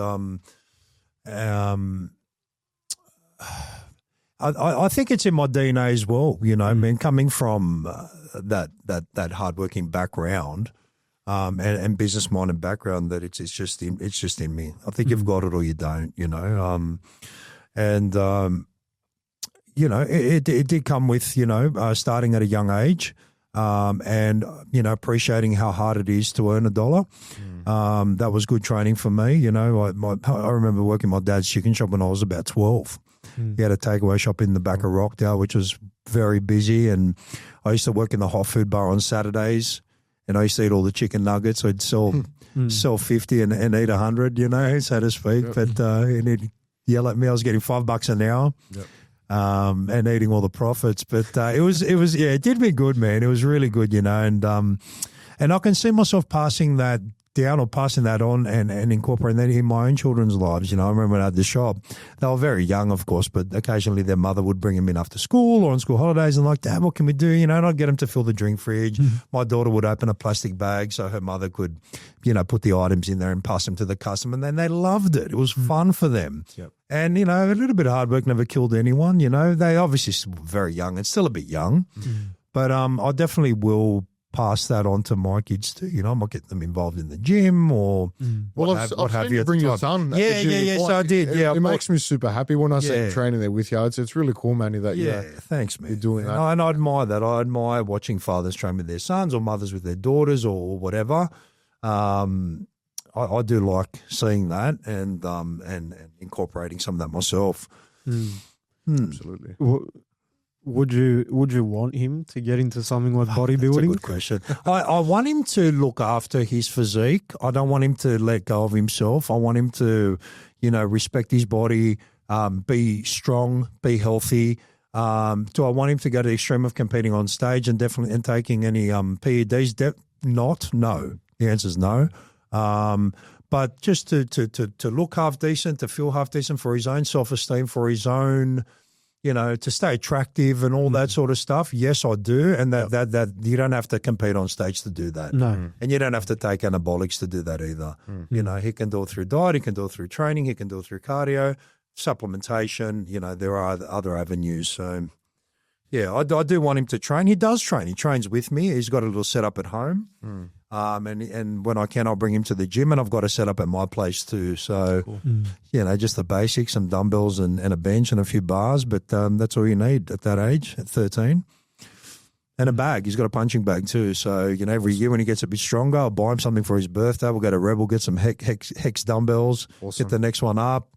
I think it's in my DNA as well, I mean, coming from that hardworking background. And business-minded background, that it's just in me. I think you've got it or you don't, it did come with, starting at a young age. And appreciating how hard it is to earn $1. That was good training for me. I remember working my dad's chicken shop when I was about 12. He had a takeaway shop in the back of Rockdale, which was very busy. And I used to work in the hot food bar on Saturdays, and I used to eat all the chicken nuggets. I'd sell 50 and eat 100, so to speak. Yep. But and he'd yell at me. I was getting $5 an hour. Yep. And eating all the profits, but it did me good, man. It was really good, and I can see myself passing that down or passing that on and incorporating that in my own children's lives. I remember when I had the shop, they were very young, of course, but occasionally their mother would bring them in after school or on school holidays and like, Dad, what can we do? And I'd get them to fill the drink fridge. My daughter would open a plastic bag so her mother could, put the items in there and pass them to the customer. And then they loved it. It was fun for them. Yep. And, a little bit of hard work never killed anyone. They obviously still very young and still a bit young. But I definitely will pass that on to my kids too. I might get them involved in the gym or what have you. Bring your son. Yeah. So I did. It makes me super happy when I see him training there with you. It's really cool, Manny, that thanks, man. You're doing that. And I admire that. I admire watching fathers train with their sons or mothers with their daughters or whatever. I do like seeing that and incorporating some of that myself. Absolutely. Would you want him to get into something like bodybuilding? That's a good question. I want him to look after his physique. I don't want him to let go of himself. I want him to, respect his body, be strong, be healthy. Do I want him to go to the extreme of competing on stage and definitely and taking any PEDs? No. The answer is no. But just to look half decent, to feel half decent for his own self-esteem, for his own, to stay attractive and all that sort of stuff. Yes, I do. And that you don't have to compete on stage to do that. No. And you don't have to take anabolics to do that either. He can do it through diet, he can do it through training, he can do it through cardio, supplementation. There are other avenues. So, yeah, I do want him to train. He does train. He trains with me. He's got a little setup at home. And when I can, I'll bring him to the gym, and I've got a setup at my place too. So, cool. Just the basics, some dumbbells and a bench and a few bars, but that's all you need at that age, at 13. And a bag. He's got a punching bag too. So, every year when he gets a bit stronger, I'll buy him something for his birthday. We'll go to Rebel, get some hex dumbbells, get the next one up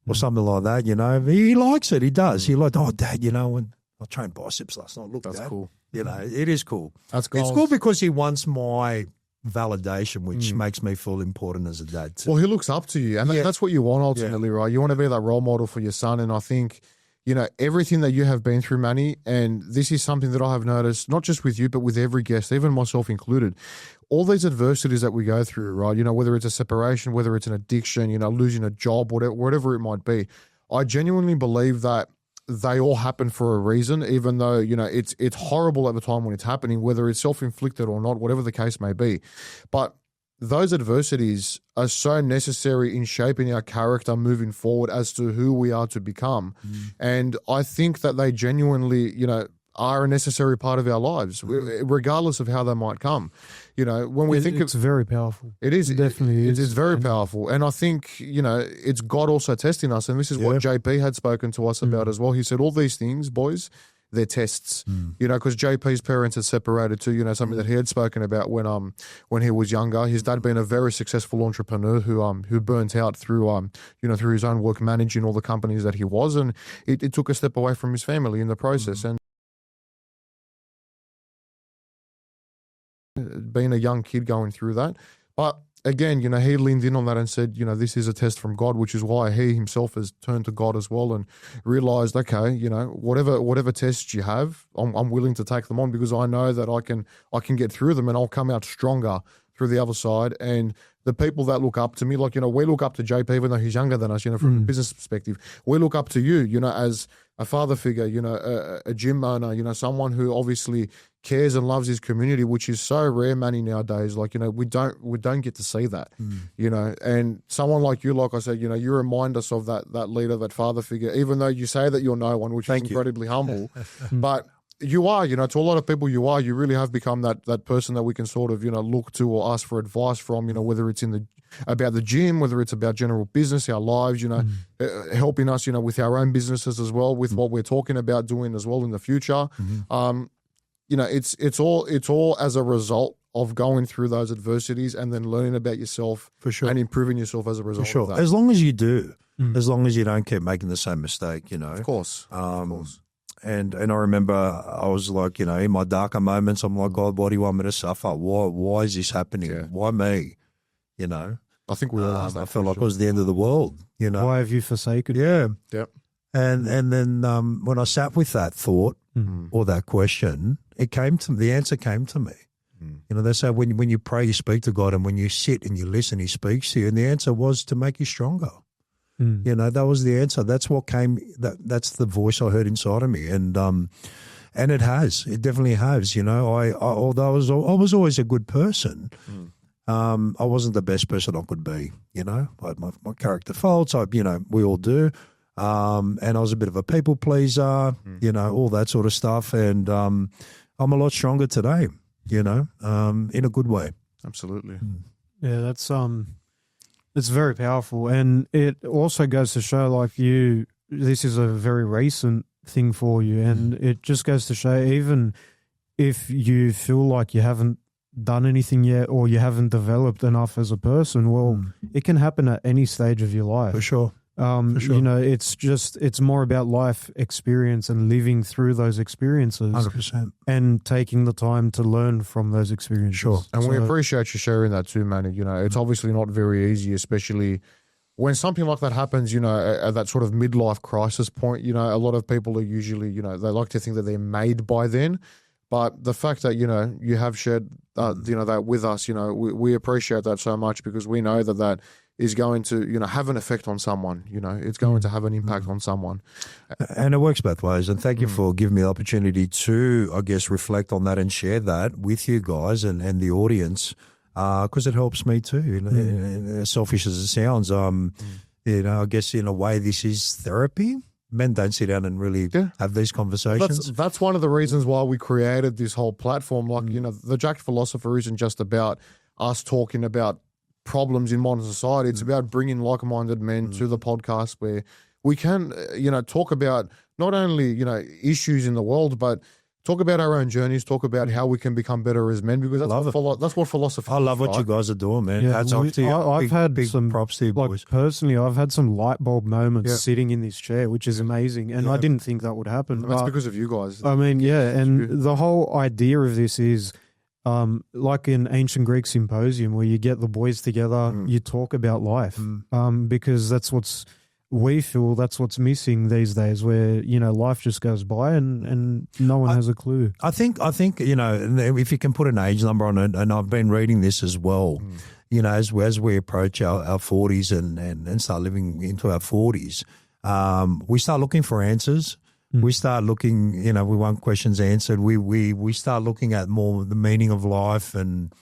or something like that, He likes it. He does. He like, oh, Dad, when I trained biceps last night. Look, that's Dad. cool. It is cool. That's cool. It's cool because he wants my validation, which makes me feel important as a dad too. Well, he looks up to you, and that's what you want ultimately, right? You want to be that role model for your son, and I think, everything that you have been through, Manny, and this is something that I have noticed, not just with you, but with every guest, even myself included, all these adversities that we go through, right? Whether it's a separation, whether it's an addiction, losing a job, whatever it might be, I genuinely believe that they all happen for a reason, even though, it's horrible at the time when it's happening, whether it's self-inflicted or not, whatever the case may be. But those adversities are so necessary in shaping our character moving forward as to who we are to become. And I think that they genuinely, are a necessary part of our lives, regardless of how they might come. When we think it's very powerful. It is. It definitely is. It is very powerful. And I think, it's God also testing us. And this is what JP had spoken to us about as well. He said, all these things, boys, they're tests, because JP's parents had separated too, something that he had spoken about when he was younger. His dad being a very successful entrepreneur who burnt out through, through his own work managing all the companies that he was. And it took a step away from his family in the process. And being a young kid going through that. But again, he leaned in on that and said, this is a test from God, which is why he himself has turned to God as well and realized, okay, whatever tests you have, I'm willing to take them on because I know that I can get through them and I'll come out stronger through the other side. And the people that look up to me, like, we look up to JP, even though he's younger than us, from a business perspective. We look up to you, as a father figure, a gym owner, someone who obviously cares and loves his community, which is so rare, Manny, nowadays. Like, we don't get to see that, and someone like you, like I said, you remind us of that leader, that father figure, even though you say that you're no one, which is incredibly humble, but you are, to a lot of people, you really have become that person that we can sort of, look to or ask for advice from, whether it's in about the gym, whether it's about general business, our lives, helping us, with our own businesses as well, with what we're talking about doing as well in the future. It's all as a result of going through those adversities and then learning about yourself For sure. and improving yourself as a result For sure. of that. As long as you do, as long as you don't keep making the same mistake, Of course. And I remember I was like, in my darker moments, I'm like, God, why do you want me to suffer? Why is this happening? Yeah. Why me? I think we all have that. I felt like it was the end of the world, Why have you forsaken? Yeah. Yep. And then when I sat with that thought or that question, the answer came to me. They say when you pray, you speak to God, and when you sit and you listen, He speaks to you. And the answer was to make you stronger. That was the answer. That's what came. That's the voice I heard inside of me, and it definitely has. Although I was always a good person, I wasn't the best person I could be. I had my character faults. We all do. And I was a bit of a people pleaser. All that sort of stuff. And I'm a lot stronger today. In a good way. Absolutely. Yeah, that's it's very powerful, and it also goes to show, like, this is a very recent thing for you, and it just goes to show, even if you feel like you haven't done anything yet or you haven't developed enough as a person, well, it can happen at any stage of your life. For sure. It's more about life experience and living through those experiences 100%. and taking the time to learn from those experiences. Sure. And we appreciate you sharing that too, Manny. It's obviously not very easy, especially when something like that happens, at that sort of midlife crisis point. A lot of people are usually, they like to think that they're made by then. But the fact that, you have shared, that with us, we appreciate that so much, because we know that is going to, have an effect on someone. It's going to have an impact on someone. And it works both ways. And thank you for giving me the opportunity to, I guess, reflect on that and share that with you guys and the audience, because it helps me too. As selfish as it sounds, I guess in a way this is therapy. Men don't sit down and really have these conversations. That's one of the reasons why we created this whole platform. Like, the Jacked Philosopher isn't just about us talking about problems in modern society. It's about bringing like-minded men to the podcast where we can, talk about not only, issues in the world, but talk about our own journeys, talk about how we can become better as men, because that's what philosophy is. I love what you guys are doing, man. Yeah, Hats off to you. I've had big some props to you, boys. Personally, I've had some light bulb moments sitting in this chair, which is amazing, and I didn't think that would happen. That's because of you guys. I mean, and the whole idea of this is like in ancient Greek symposium, where you get the boys together, you talk about life, because that's we feel that's what's missing these days, where, life just goes by and no one has a clue. I think, if you can put an age number on it, and I've been reading this as well, as we approach our 40s and start living into our 40s, we start looking for answers. We start looking, we want questions answered. We start looking at more the meaning of life and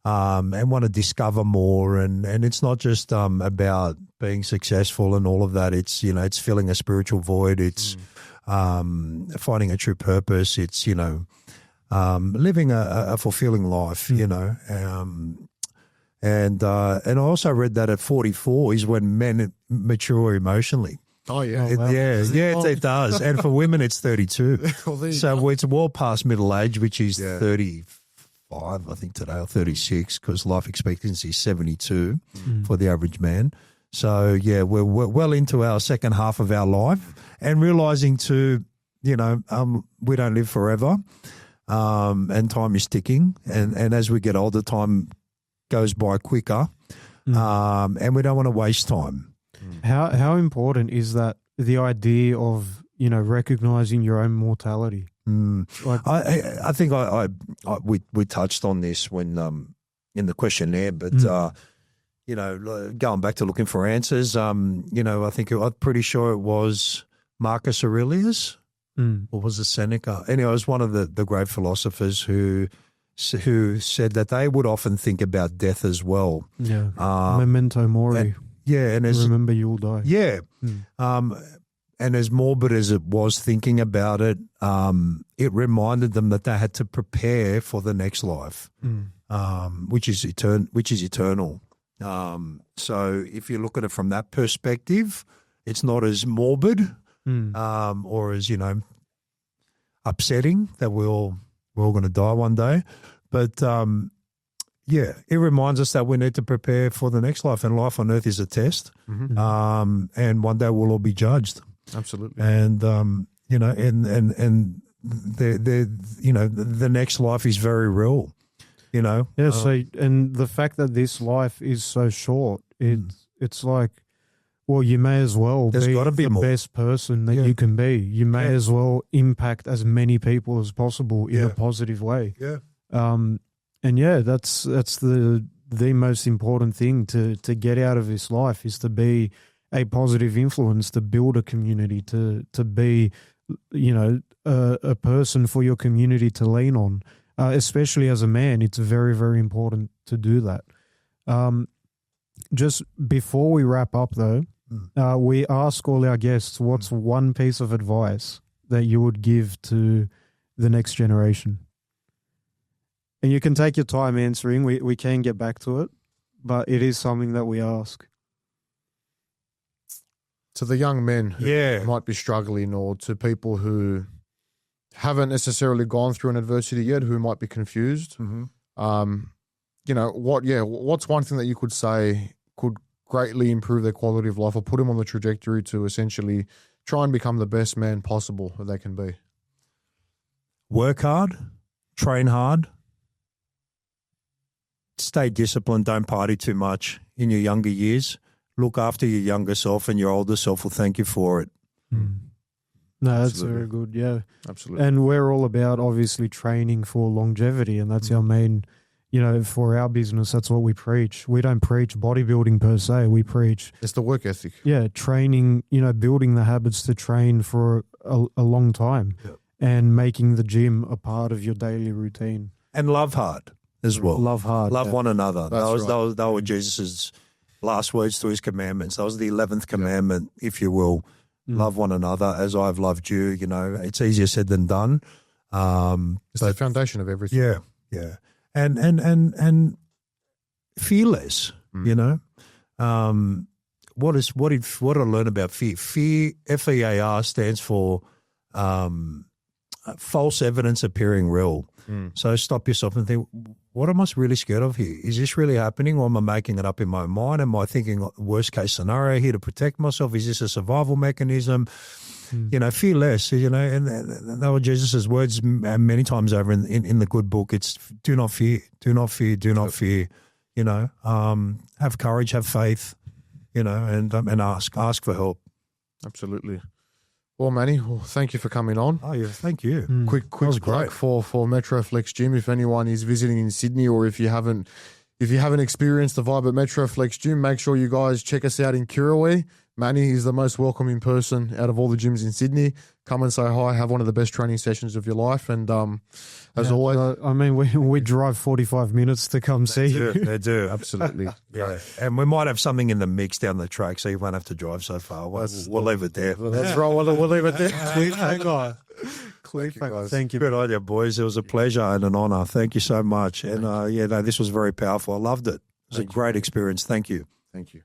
want to discover more. And it's not just about being successful and all of that. It's, it's filling a spiritual void. It's finding a true purpose. It's, living a fulfilling life, And I also read that at 44 is when men mature emotionally. Oh, yeah. It does. And for women, it's 32. Well, so it's well past middle age, which is 35, I think, today, or 36, because life expectancy is 72 for the average man. So, we're well into our second half of our life, and realising too, we don't live forever, and time is ticking. And as we get older, time goes by quicker, and we don't want to waste time. How important is that, the idea of, recognizing your own mortality? Like, I think we touched on this when in the questionnaire, but going back to looking for answers, I'm pretty sure it was Marcus Aurelius, or was it Seneca? Anyway, it was one of the great philosophers who said that they would often think about death as well. Yeah, memento mori. And remember you'll die. Yeah. And as morbid as it was thinking about it, it reminded them that they had to prepare for the next life, which is eternal. So if you look at it from that perspective, it's not as morbid or as, upsetting that we're all going to die one day. But, it reminds us that we need to prepare for the next life, and life on earth is a test. And one day we'll all be judged. Absolutely. And, the next life is very real, Yeah, and the fact that this life is so short, it's like, well, you may as well There's be gotta be the more. best person that you can be. You may as well impact as many people as possible in a positive way. Yeah. That's the most important thing to get out of this life, is to be a positive influence, to build a community, to be, a person for your community to lean on. Especially as a man, it's very, very important to do that. Just before we wrap up, though, we ask all our guests, what's one piece of advice that you would give to the next generation? And you can take your time answering. We can get back to it, but it is something that we ask. To the young men who might be struggling, or to people who haven't necessarily gone through an adversity yet, who might be confused, what's one thing that you could say could greatly improve their quality of life, or put them on the trajectory to essentially try and become the best man possible that they can be? Work hard, train hard, stay disciplined, don't party too much in your younger years. Look after your younger self, and your older self will thank you for it. No, that's very good, yeah. Absolutely. And we're all about, obviously, training for longevity, and that's our main, for our business, that's what we preach. We don't preach bodybuilding per se. We preach... It's the work ethic. Yeah, training, building the habits to train for a long time and making the gym a part of your daily routine. And love hard as well. Love hard. Love one another. That's That were Jesus' last words to his commandments. That was the 11th commandment, if you will. Love one another as I've loved you. It's easier said than done. It's the foundation of everything. Yeah. And fearless, What did I learn about fear? Fear, FEAR, stands for false evidence appearing real. So stop yourself and think, what am I really scared of here? Is this really happening, or am I making it up in my mind? Am I thinking worst case scenario here to protect myself? Is this a survival mechanism? Fear less, and that were Jesus' words many times over in the good book. It's do not fear, do not fear, do not fear. Have courage, have faith, and ask for help. Absolutely. Well, Manny, thank you for coming on. Oh, yeah, thank you. Quick plug for Metroflex Gym. If anyone is visiting in Sydney, or if you haven't experienced the vibe at Metroflex Gym, make sure you guys check us out in Kirrawee. Manny is the most welcoming person out of all the gyms in Sydney. Come and say hi, have one of the best training sessions of your life. And as always... we drive 45 minutes to come see you. They do, absolutely. Yeah. And we might have something in the mix down the track, so you won't have to drive so far. We'll leave it there. That's right. We'll leave it there. Hang on. Thank you. Good idea, boys. It was a pleasure and an honour. Thank you so much. And this was very powerful. I loved it. It was a great experience. Thank you. Thank you.